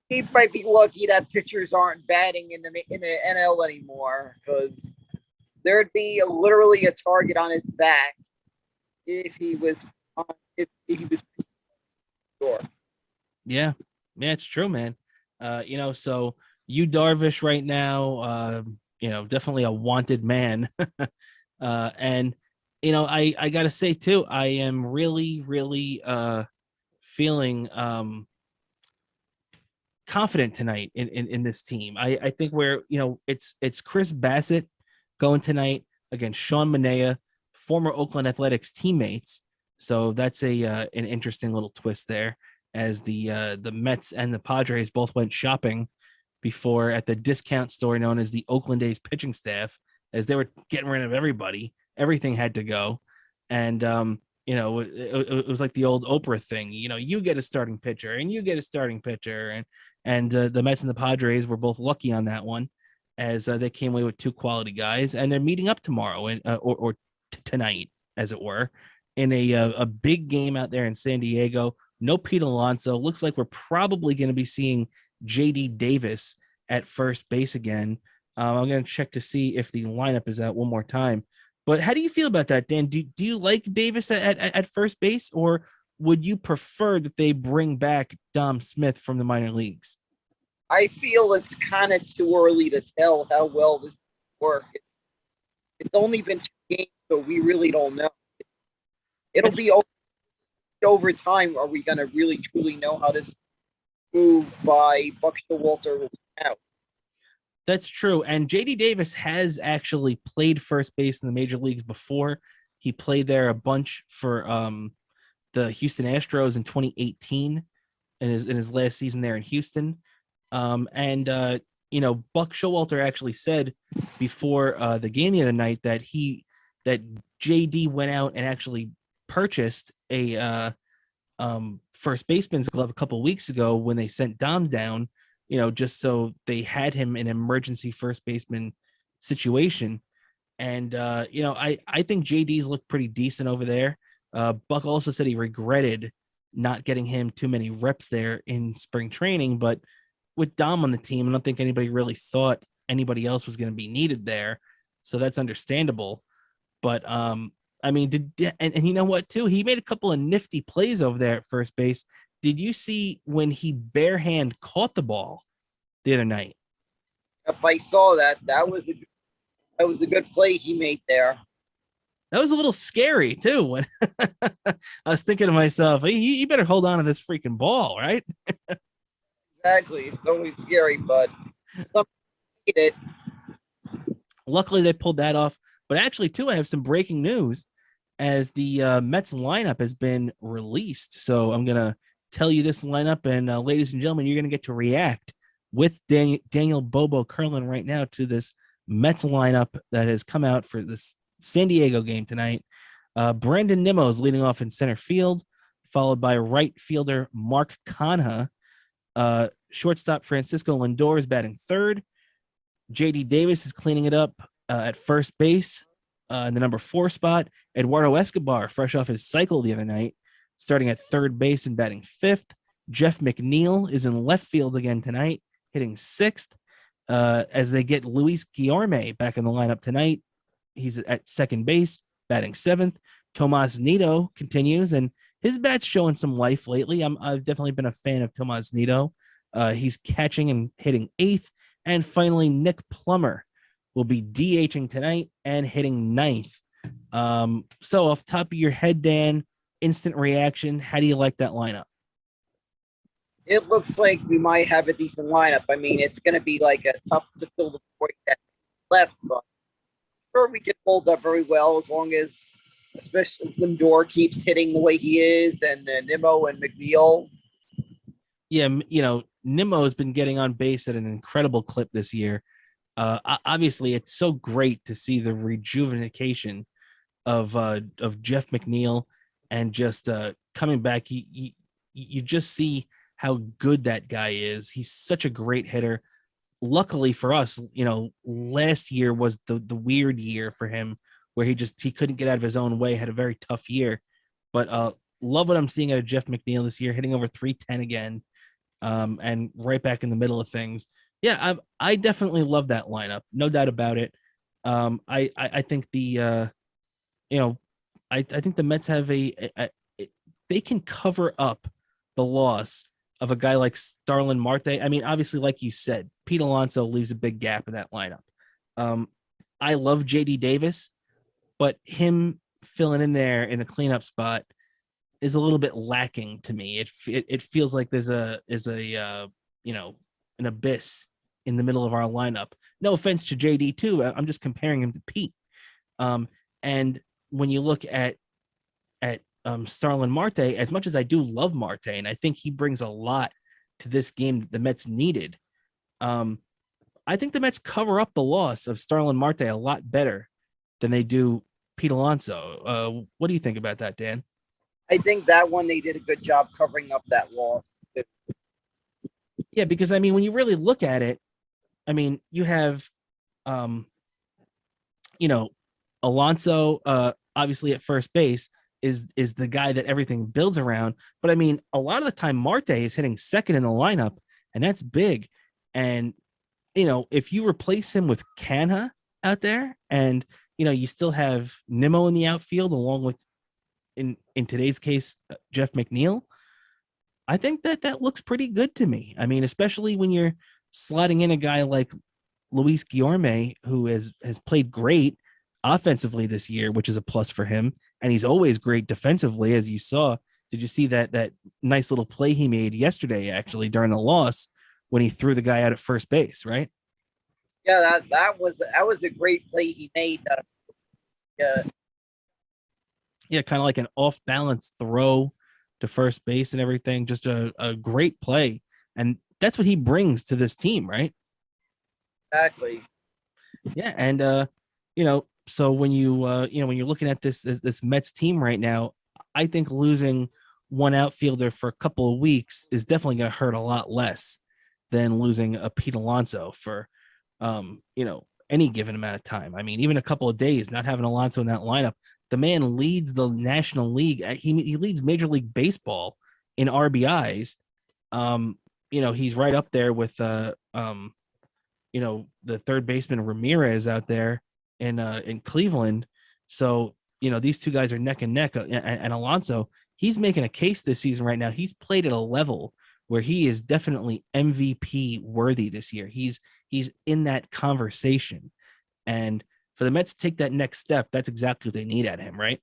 He might be lucky that pitchers aren't batting in the NL anymore, because there'd be literally a target on his back if he was sure. Yeah, it's true, man. So Yu Darvish right now, definitely a wanted man. And I gotta say too, I am really feeling confident tonight in this team. I think it's Chris Bassett going tonight against Sean Manaea, former Oakland Athletics teammates. So that's an interesting little twist there, as the Mets and the Padres both went shopping before at the discount store known as the Oakland A's pitching staff, as they were getting rid of everybody. Everything had to go. And, it was like the old Oprah thing, you get a starting pitcher and you get a starting pitcher. And the Mets and the Padres were both lucky on that one, as they came away with 2 quality guys, and they're meeting up tomorrow or tonight, as it were, in a big game out there in San Diego. No Pete Alonso. Looks like we're probably going to be seeing JD Davis at first base again. I'm going to check to see if the lineup is out one more time. But how do you feel about that, Dan? Do you like Davis at first base, or would you prefer that they bring back Dom Smith from the minor leagues? I feel it's kind of too early to tell how well this works. It's only been 2 games, so we really don't know. It'll be over time. Are we going to really truly know how this move by Buck Showalter will turn out? That's true. And JD Davis has actually played first base in the major leagues before. He played there a bunch for the Houston Astros in 2018 in his last season there in Houston. And Buck Showalter actually said before the game the other night that JD went out and actually purchased a first baseman's glove a couple of weeks ago when they sent Dom down, just so they had him in an emergency first baseman situation. And I think JD's looked pretty decent over there. Buck also said he regretted not getting him too many reps there in spring training, but with Dom on the team, I don't think anybody really thought anybody else was going to be needed there. So that's understandable. But and you know what too? He made a couple of nifty plays over there at first base. Did you see when he barehand caught the ball the other night? If I saw that, that was a good play he made there. That was a little scary too. When I was thinking to myself, you better hold on to this freaking ball, right? Exactly. It's always scary, but some hate it. Luckily, they pulled that off. But actually, too, I have some breaking news as the Mets lineup has been released. So I'm going to tell you this lineup. And ladies and gentlemen, you're going to get to react with Daniel Bobo Kurlan right now to this Mets lineup that has come out for this San Diego game tonight. Brandon Nimmo is leading off in center field, followed by right fielder Mark Canha. Shortstop Francisco Lindor is batting third. JD Davis is cleaning it up at first base in the number 4 spot. Eduardo Escobar, fresh off his cycle the other night, starting at third base and batting 5th. Jeff McNeil is in left field again tonight, hitting 6th. As they get Luis Guillorme back in the lineup tonight, he's at second base, batting 7th. Tomas Nido continues, and his bat's showing some life lately. I've definitely been a fan of Tomas Nido. He's catching and hitting 8th. And finally, Nick Plummer will be DHing tonight and hitting 9th. So off top of your head, Dan, instant reaction. How do you like that lineup? It looks like we might have a decent lineup. I mean, it's going to be like a tough to fill the void that's left, but I'm sure we can hold up very well as long as, especially Lindor keeps hitting the way he is, and Nimmo and McNeil. Yeah, Nimmo has been getting on base at an incredible clip this year. Obviously, it's so great to see the rejuvenation of Jeff McNeil and just coming back. You just see how good that guy is. He's such a great hitter. Luckily for us, last year was the weird year for him where he couldn't get out of his own way, had a very tough year. But love what I'm seeing out of Jeff McNeil this year, hitting over 310 again. And right back in the middle of things. Yeah, I definitely love that lineup, no doubt about it. I think I think the Mets have they can cover up the loss of a guy like Starlin Marte. I mean, obviously, like you said, Pete Alonso leaves a big gap in that lineup. I love JD Davis, but him filling in there in the cleanup spot is a little bit lacking to me. It feels like there's an abyss in the middle of our lineup. No offense to JD too. I'm just comparing him to Pete. And when you look at Starlin Marte, as much as I do love Marte, and I think he brings a lot to this game that the Mets needed, I think the Mets cover up the loss of Starlin Marte a lot better than they do Pete Alonso. What do you think about that, Dan? I think that one they did a good job covering up that loss. Yeah, because I mean, when you really look at it, I mean, you have, Alonso, obviously at first base is the guy that everything builds around. But I mean, a lot of the time Marte is hitting second in the lineup, and that's big. And if you replace him with Canha out there, and you still have Nimmo in the outfield along with in today's case Jeff McNeil. I think that looks pretty good to me. I mean, especially when you're slotting in a guy like Luis Guillorme, who has played great offensively this year, which is a plus for him, and he's always great defensively, as you saw. Did you see that nice little play he made yesterday, actually, during the loss when he threw the guy out at first base, right? Yeah, that was a great play he made. Yeah, Yeah, kind of like an off balance throw to first base and everything. Just a great play. And that's what he brings to this team, right? exactly. Yeah. And, so when when you're looking at this Mets team right now, I think losing one outfielder for a couple of weeks is definitely going to hurt a lot less than losing a Pete Alonso for, any given amount of time. I mean, even a couple of days, not having Alonso in that lineup, the man leads the National League. He leads Major League Baseball in RBIs. He's right up there with the third baseman Ramirez out there in Cleveland. So, these two guys are neck and neck. And Alonso, he's making a case this season right now. He's played at a level where he is definitely MVP worthy this year. He's in that conversation. And for the Mets to take that next step, that's exactly what they need at him, right?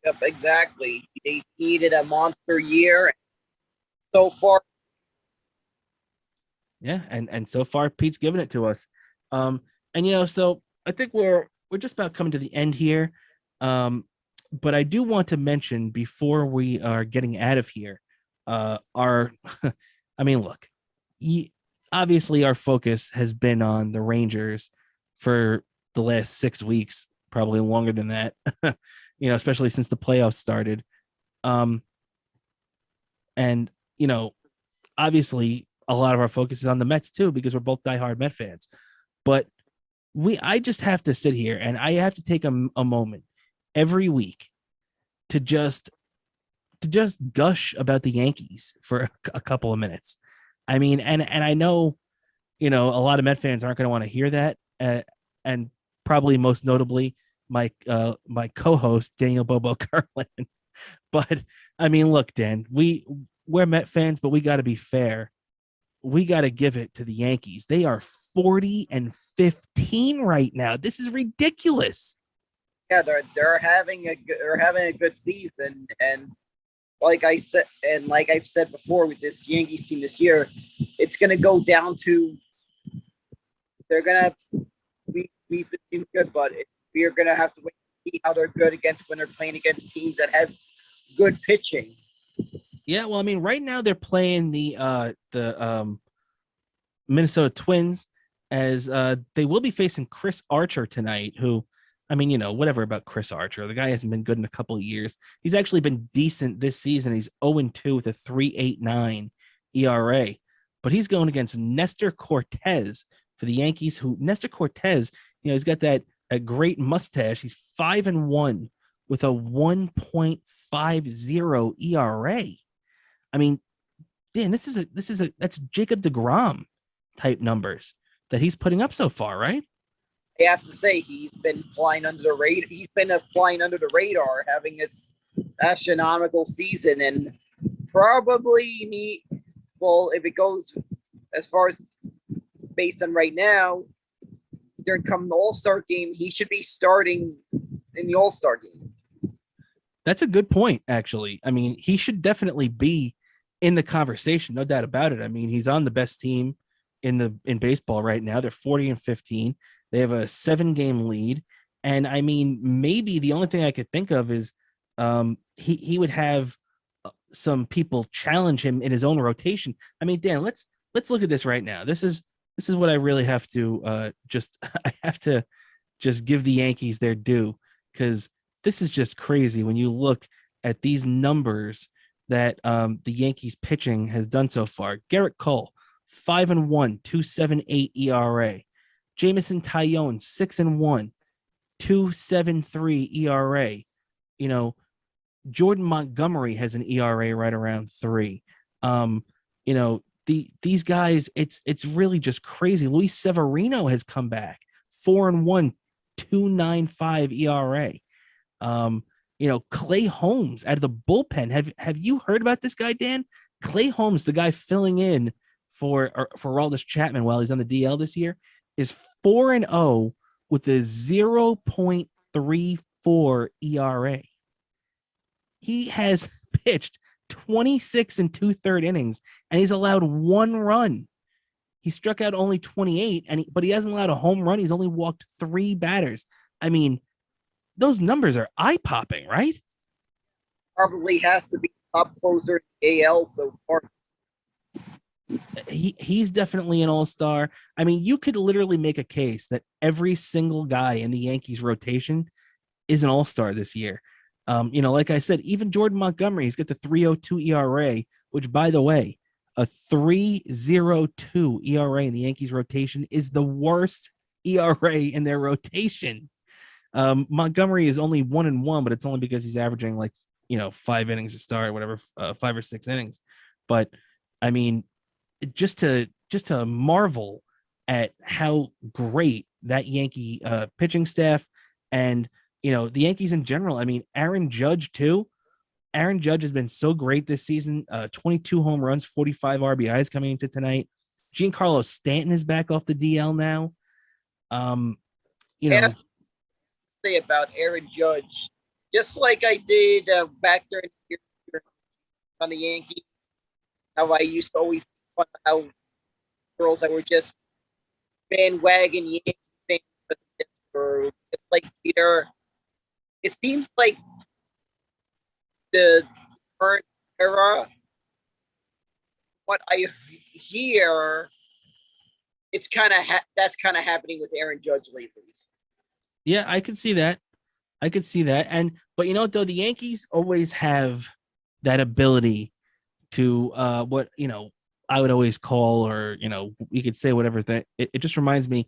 Yep, exactly. They needed a monster year. So far, Yeah, and so far Pete's given it to us. So I think we're just about coming to the end here. But I do want to mention before we are getting out of here, our I mean, look, obviously our focus has been on the Rangers for the last 6 weeks, probably longer than that, especially since the playoffs started. And obviously a lot of our focus is on the Mets too, because we're both diehard Met fans. But I just have to sit here and I have to take a moment every week to just gush about the Yankees for a couple of minutes. I mean, and I know, a lot of Met fans aren't going to want to hear that. And probably most notably my co-host Daniel Bobo Kurlan. But I mean, look, Dan, we're Met fans, but we got to be fair. We got to give it to the Yankees. They are 40-15 right now. This is ridiculous. yeah, they're having a good season, and like I've said before with this Yankees team this year, it's going to go down to they're going to be good, but we're going to have to wait and see how they're good when they're playing against teams that have good pitching. Yeah, well, I mean, right now they're playing the Minnesota Twins as they will be facing Chris Archer tonight, who, I mean, whatever about Chris Archer. The guy hasn't been good in a couple of years. He's actually been decent this season. He's 0-2 with a 3.89 ERA, but he's going against Nestor Cortez for the Yankees, who Nestor Cortez, he's got that a great mustache. He's 5-1 with a 1.50 ERA. I mean, Dan, that's Jacob deGrom type numbers that he's putting up so far, right? I have to say he's been flying under the radar. He's been flying under the radar, having this astronomical season, and probably if it goes as far as based on right now, during come the All-Star game, he should be starting in the All-Star game. That's a good point, actually. I mean, he should definitely be in the conversation, no doubt about it. I mean, he's on the best team in baseball right now. They're 40-15. They have a 7-game lead. And I mean, maybe the only thing I could think of is he would have some people challenge him in his own rotation. I mean, Dan, let's look at this right now. This is what I really have to I have to just give the Yankees their due, because this is just crazy when you look at these numbers that the Yankees pitching has done so far. Garrett Cole, 5-1, 2.78 ERA. Jamison Tyone, 6-1, 2.73 ERA. Jordan Montgomery has an ERA right around 3. These guys, it's really just crazy. Luis Severino has come back, 4-1, 2.95 ERA. Clay Holmes out of the bullpen. Have you heard about this guy, Dan? Clay Holmes, the guy filling in for Aroldis Chapman while he's on the DL this year, is 4-0 with a 0.34 ERA. He has pitched 26 and 2/3 innings, and he's allowed 1 run. He struck out only 28, but he hasn't allowed a home run. He's only walked 3 batters. I mean, those numbers are eye-popping, right? Probably has to be top closer in the AL so far. He's definitely an all-star. I mean, you could literally make a case that every single guy in the Yankees rotation is an all-star this year. Like I said, even Jordan Montgomery, he's got the 3.02 ERA, which, by the way, a 3.02 ERA in the Yankees rotation is the worst ERA in their rotation. Montgomery is only 1-1, but it's only because he's averaging 5 innings a start, whatever, 5 or 6 innings. But I mean, just to marvel at how great that Yankee pitching staff and the Yankees in general. I mean, Aaron Judge too. Aaron Judge has been so great this season. 22 home runs, 45 RBIs coming into tonight. Giancarlo Stanton is back off the DL now. Say about Aaron Judge, just like I did back during the year on the Yankees, how I used to always fun how girls that were just bandwagon Yankee fans or just like Peter. It seems like the current era, what I hear, it's kind of that's kind of happening with Aaron Judge lately. Yeah, I could see that. But you know what, though? The Yankees always have that ability to what I would always call, or you could say whatever thing. It just reminds me,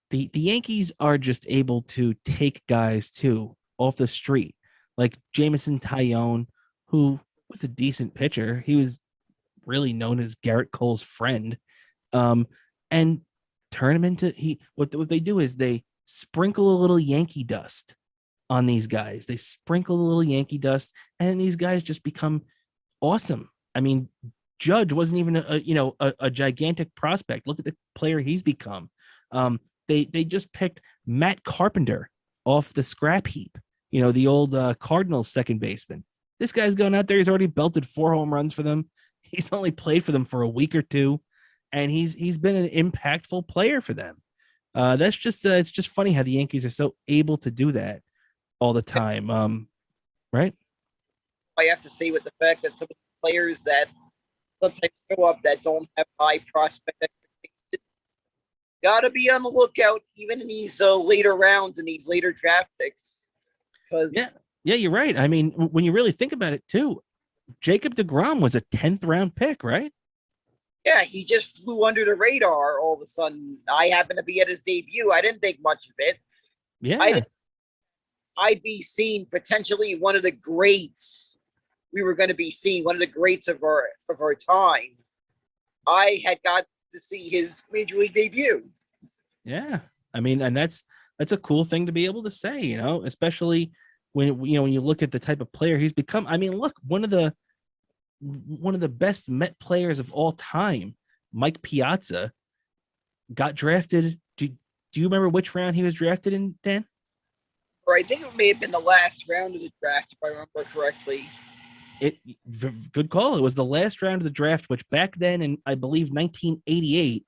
the Yankees are just able to take guys too off the street, like Jameson Taillon, who was a decent pitcher. He was really known as Garrett Cole's friend, and turn him into what they do is they sprinkle a little Yankee dust on these guys. They sprinkle a little Yankee dust, and these guys just become awesome. I mean, Judge wasn't even a gigantic prospect. Look at the player he's become. They just picked Matt Carpenter off the scrap heap. The old Cardinals second baseman. This guy's going out there. He's already belted 4 home runs for them. He's only played for them for a week or two, and he's been an impactful player for them. That's just it's just funny how the Yankees are so able to do that all the time. Right? I have to say, with the fact that some of the players that sometimes show up that don't have high prospect expectations, gotta be on the lookout even in these later rounds and these later draft picks. Because yeah, you're right. I mean, when you really think about it too, Jacob deGrom was a 10th round pick, right? Yeah, he just flew under the radar all of a sudden. I happened to be at his debut. I didn't think much of it. Yeah. I'd be seeing potentially one of the greats. We were going to be seeing one of the greats of our time. I had got to see his major league debut. Yeah. I mean, and that's a cool thing to be able to say, especially when when you look at the type of player he's become. I mean, look, one of the best Met players of all time, Mike Piazza, got drafted. Do you remember which round he was drafted in, Dan? Or I think it may have been the last round of the draft, if I remember correctly. Good call. It was the last round of the draft, which back then, in I believe 1988,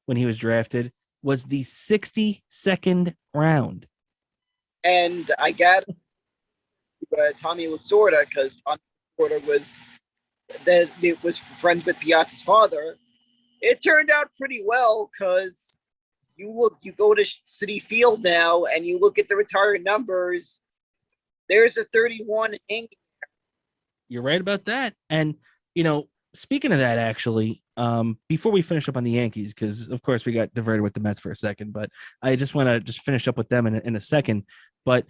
when he was drafted, was the 62nd round. And I got Tommy Lasorda, because Tommy Lasorda was friends with Piazza's father. It turned out pretty well, because you go to Citi Field now and you look at the retired numbers. There's a 31 hanging. You're right about that. And speaking of that, actually, before we finish up on the Yankees, because of course we got diverted with the Mets for a second, but I just want to just finish up with them in a second. But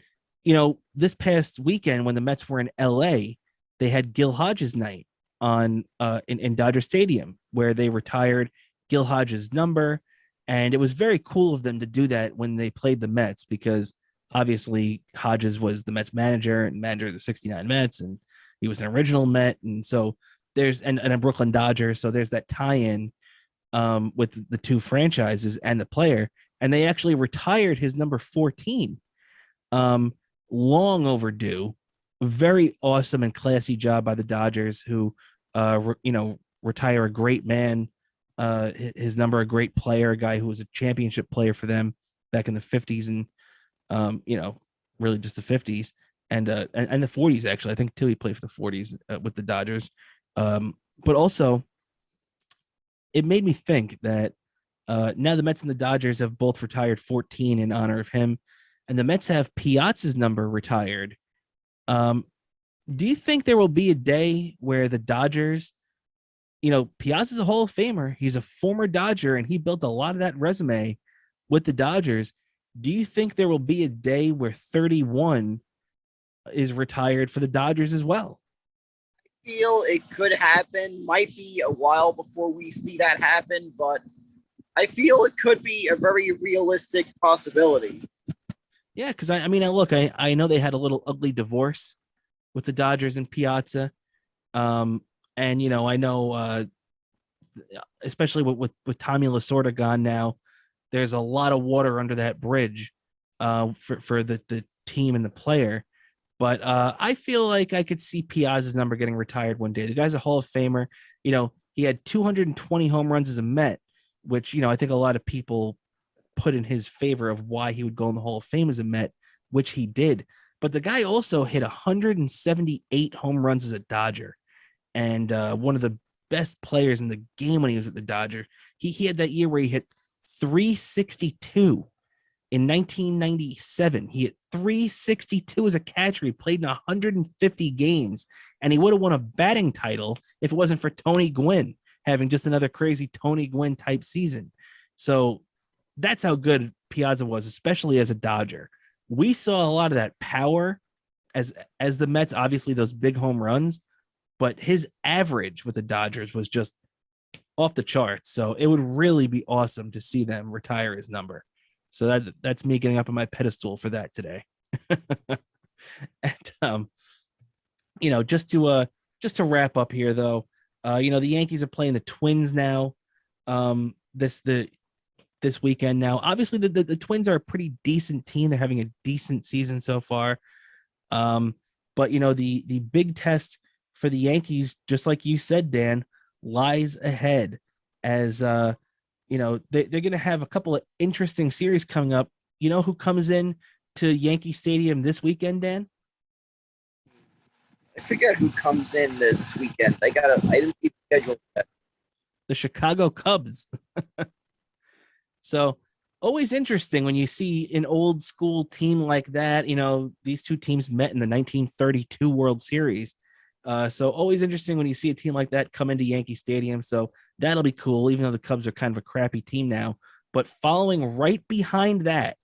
this past weekend when the Mets were in LA, they had Gil Hodges night on in Dodger Stadium, where they retired Gil Hodges' number. And it was very cool of them to do that when they played the Mets, because obviously Hodges was the Mets manager and manager of the 69 Mets, and he was an original Met. And so there's and a Brooklyn Dodger. So there's that tie-in with the two franchises and the player. And they actually retired his number 14. Long overdue. Very awesome and classy job by the Dodgers, who retire a great man, his number, a great player, a guy who was a championship player for them back in the 50s and really just the 50s and the 40s, actually. I think too he played for the 40s with the Dodgers. But also it made me think that now the Mets and the Dodgers have both retired 14 in honor of him, and the Mets have Piazza's number retired. Do you think there will be a day where the Dodgers, Piazza's a Hall of Famer. He's a former Dodger, and he built a lot of that resume with the Dodgers. Do you think there will be a day where 31 is retired for the Dodgers as well? I feel it could happen. Might be a while before we see that happen, but I feel it could be a very realistic possibility. Yeah, because I know they had a little ugly divorce with the Dodgers and Piazza. And I know especially with Tommy Lasorda gone now, there's a lot of water under that bridge for the team and the player. But I feel like I could see Piazza's number getting retired one day. The guy's a Hall of Famer. He had 220 home runs as a Met, which, I think a lot of people put in his favor of why he would go in the Hall of Fame as a Met, which he did. But the guy also hit 178 home runs as a Dodger, and one of the best players in the game when he was at the Dodgers. He had that year where he hit 362 in 1997. He hit 362 as a catcher. He played in 150 games, and he would have won a batting title if it wasn't for Tony Gwynn having just another crazy Tony Gwynn type season. So that's how good Piazza was, especially as a Dodger. We saw a lot of that power as the Mets, obviously those big home runs, but his average with the Dodgers was just off the charts. So it would really be awesome to see them retire his number. So that's me getting up on my pedestal for that today. And just to wrap up here though, the Yankees are playing the Twins now. This weekend now. Obviously, the Twins are a pretty decent team. They're having a decent season so far. But the big test for the Yankees, just like you said, Dan, lies ahead as they're going to have a couple of interesting series coming up. You know who comes in to Yankee Stadium this weekend, Dan? I forget who comes in this weekend. I didn't see the schedule yet. The Chicago Cubs. So always interesting when you see an old school team like that. These two teams met in the 1932 World Series. So always interesting when you see a team like that come into Yankee Stadium. So that'll be cool, even though the Cubs are kind of a crappy team now. But following right behind that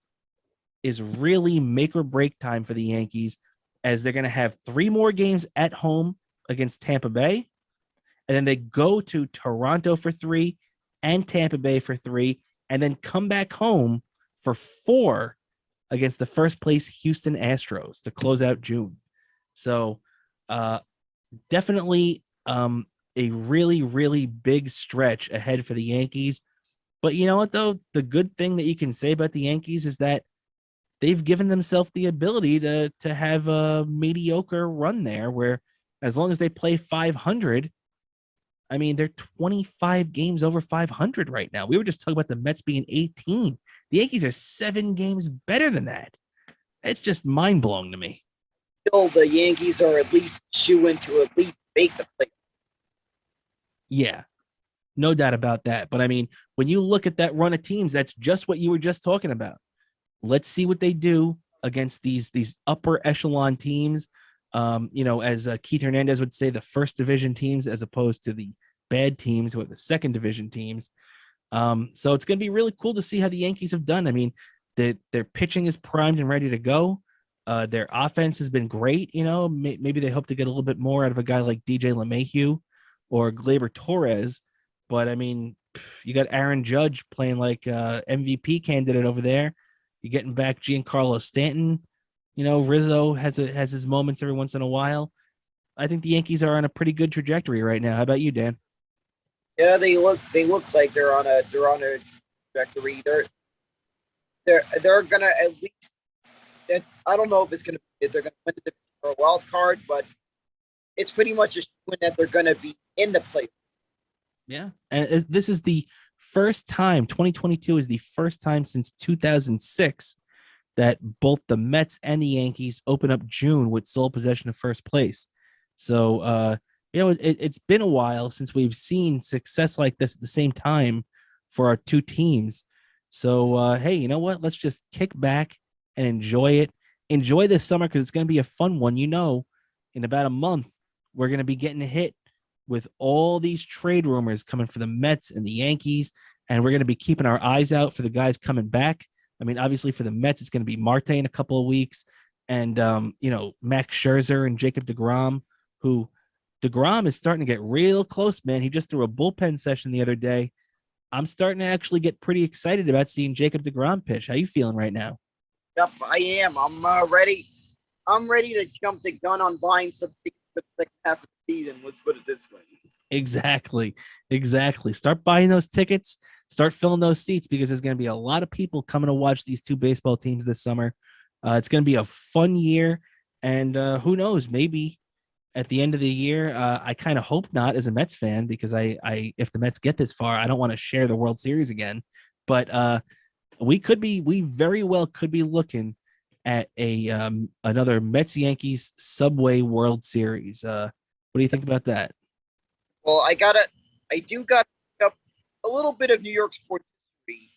is really make or break time for the Yankees, as they're going to have 3 more games at home against Tampa Bay. And then they go to Toronto for 3 and Tampa Bay for 3, and then come back home for 4 against the first place Houston Astros to close out June. So definitely a really, really big stretch ahead for the Yankees. But you know what, though? The good thing that you can say about the Yankees is that they've given themselves the ability to have a mediocre run there, where as long as they play 500, I mean, they're 25 games over 500 right now. We were just talking about the Mets being 18. The Yankees are 7 games better than that. It's just mind-blowing to me. Still, the Yankees are at least shoo-in to at least make the play. Yeah, no doubt about that. But I mean, when you look at that run of teams, that's just what you were just talking about. Let's see what they do against these upper echelon teams. As Keith Hernandez would say, the first division teams, as opposed to the bad teams who are the second division teams. So it's going to be really cool to see how the Yankees have done. I mean, their pitching is primed and ready to go. Their offense has been great. Maybe they hope to get a little bit more out of a guy like DJ LeMahieu or Gleyber Torres. But I mean, you got Aaron Judge playing like MVP candidate over there. You're getting back Giancarlo Stanton. Rizzo has his moments every once in a while. I think the Yankees are on a pretty good trajectory right now. How about you, Dan? Yeah, they look like they're on a trajectory. They're gonna at least. I don't know if it's gonna be they're gonna win the division or a wild card, but it's pretty much a showing that they're gonna be in the play. Yeah. And this is the first time, 2022 is the first time since 2006 that both the Mets and the Yankees open up June with sole possession of first place. So, it's been a while since we've seen success like this at the same time for our two teams. So, hey, you know what? Let's just kick back and enjoy it. Enjoy this summer because it's going to be a fun one. In about a month, we're going to be getting hit with all these trade rumors coming for the Mets and the Yankees, and we're going to be keeping our eyes out for the guys coming back. I mean, obviously for the Mets, it's going to be Marte in a couple of weeks, and Max Scherzer and Jacob DeGrom, who DeGrom is starting to get real close, man. He just threw a bullpen session the other day. I'm starting to actually get pretty excited about seeing Jacob DeGrom pitch. How you feeling right now? Yep, I am. I'm ready. I'm ready to jump the gun on buying some tickets for the second half of the season. Let's put it this way. Exactly. Start buying those tickets, start filling those seats because there's going to be a lot of people coming to watch these two baseball teams this summer. It's going to be a fun year, and who knows, maybe at the end of the year, I kind of hope not as a Mets fan because I if the Mets get this far, I don't want to share the World Series again. But we very well could be looking at another Mets Yankees Subway World Series. What do you think about that? Well, I do got up a little bit of New York sports history.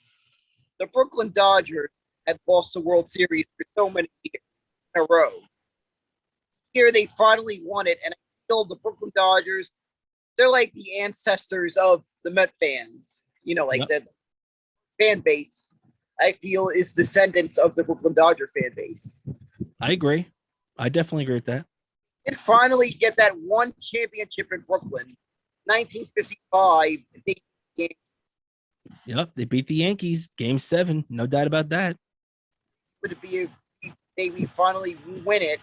The Brooklyn Dodgers had lost the World Series for so many years in a row. Here they finally won it, and I feel the Brooklyn Dodgers, they're like the ancestors of the Met fans. Yep. The fan base, I feel, is descendants of the Brooklyn Dodger fan base. I agree. I definitely agree with that. And finally get that one championship in Brooklyn, 1955. Yep, they beat the Yankees, Game 7, no doubt about that. Would it be we finally win it?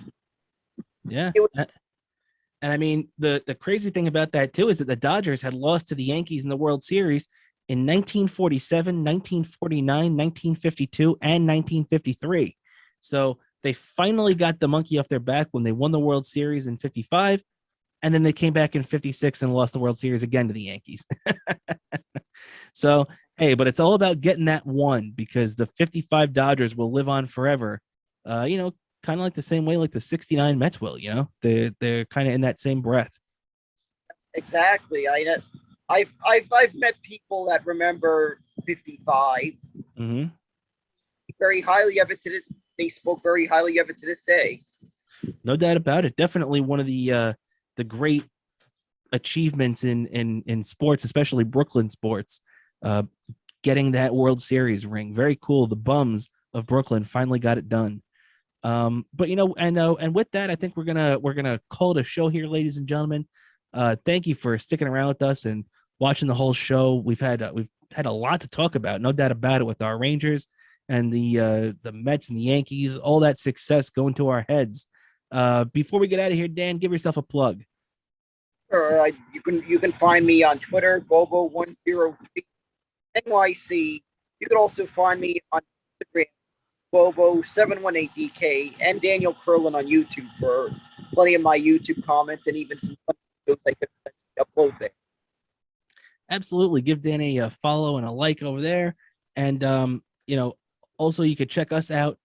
Yeah. It was, and I mean, the crazy thing about that too is that the Dodgers had lost to the Yankees in the World Series in 1947, 1949, 1952, and 1953. So they finally got the monkey off their back when they won the World Series in 55, and then they came back in 56 and lost the World Series again to the Yankees. So, hey, but it's all about getting that one because the 55 Dodgers will live on forever. Kind of like the same way like the 69 Mets will, they're kind of in that same breath. Exactly. I've met people that remember 55 Mm-hmm. very highly of it they spoke very highly of it to this day. No doubt about it. Definitely one of the great achievements in sports, especially Brooklyn sports. Getting that World Series ring, very cool. The bums of Brooklyn finally got it done. But and with that, I think we're gonna call it a show here, ladies and gentlemen. Thank you for sticking around with us and watching the whole show. We've had a lot to talk about, no doubt about it, with our Rangers and the Mets and the Yankees, all that success going to our heads. Before we get out of here, Dan, give yourself a plug. Sure, you can find me on Twitter, Bobo103 NYC. You can also find me on Instagram, Bobo718DK, and Daniel Kurlan on YouTube for plenty of my YouTube comments and even some fun videos I could upload there. Absolutely. Give Danny a follow and a like over there. And, also you could check us out.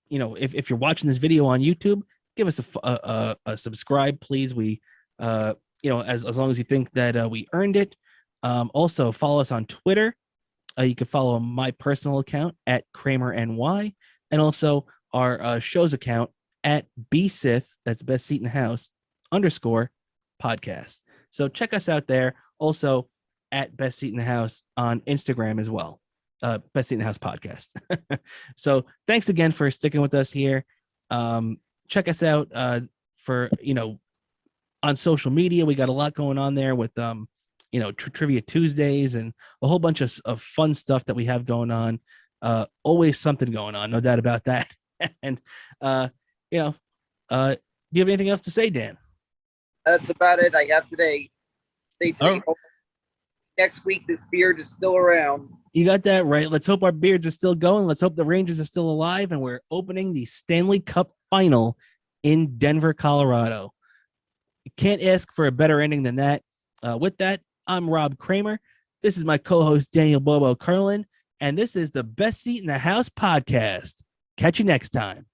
If you're watching this video on YouTube, give us a subscribe, please. We, as long as you think that we earned it. Also follow us on Twitter. You can follow my personal account at Cramer NY, and also our show's account at BSITH, that's Best Seat in the House _podcast. So check us out there. Also at Best Seat in the House on Instagram as well. Best Seat in the House podcast. So thanks again for sticking with us here. Check us out for on social media. We got a lot going on there with Trivia Tuesdays and a whole bunch of fun stuff that we have going on. Always something going on, no doubt about that. And you know, do you have anything else to say, Dan? That's about it I have today. Stay tuned. Oh. Next week, this beard is still around. You got that right. Let's hope our beards are still going. Let's hope the Rangers are still alive, and we're opening the Stanley Cup final in Denver, Colorado. You can't ask for a better ending than that. With that, I'm Rob Cramer. This is my co-host, Daniel Bobo Kurlan, and this is the Best Seat in the House podcast. Catch you next time.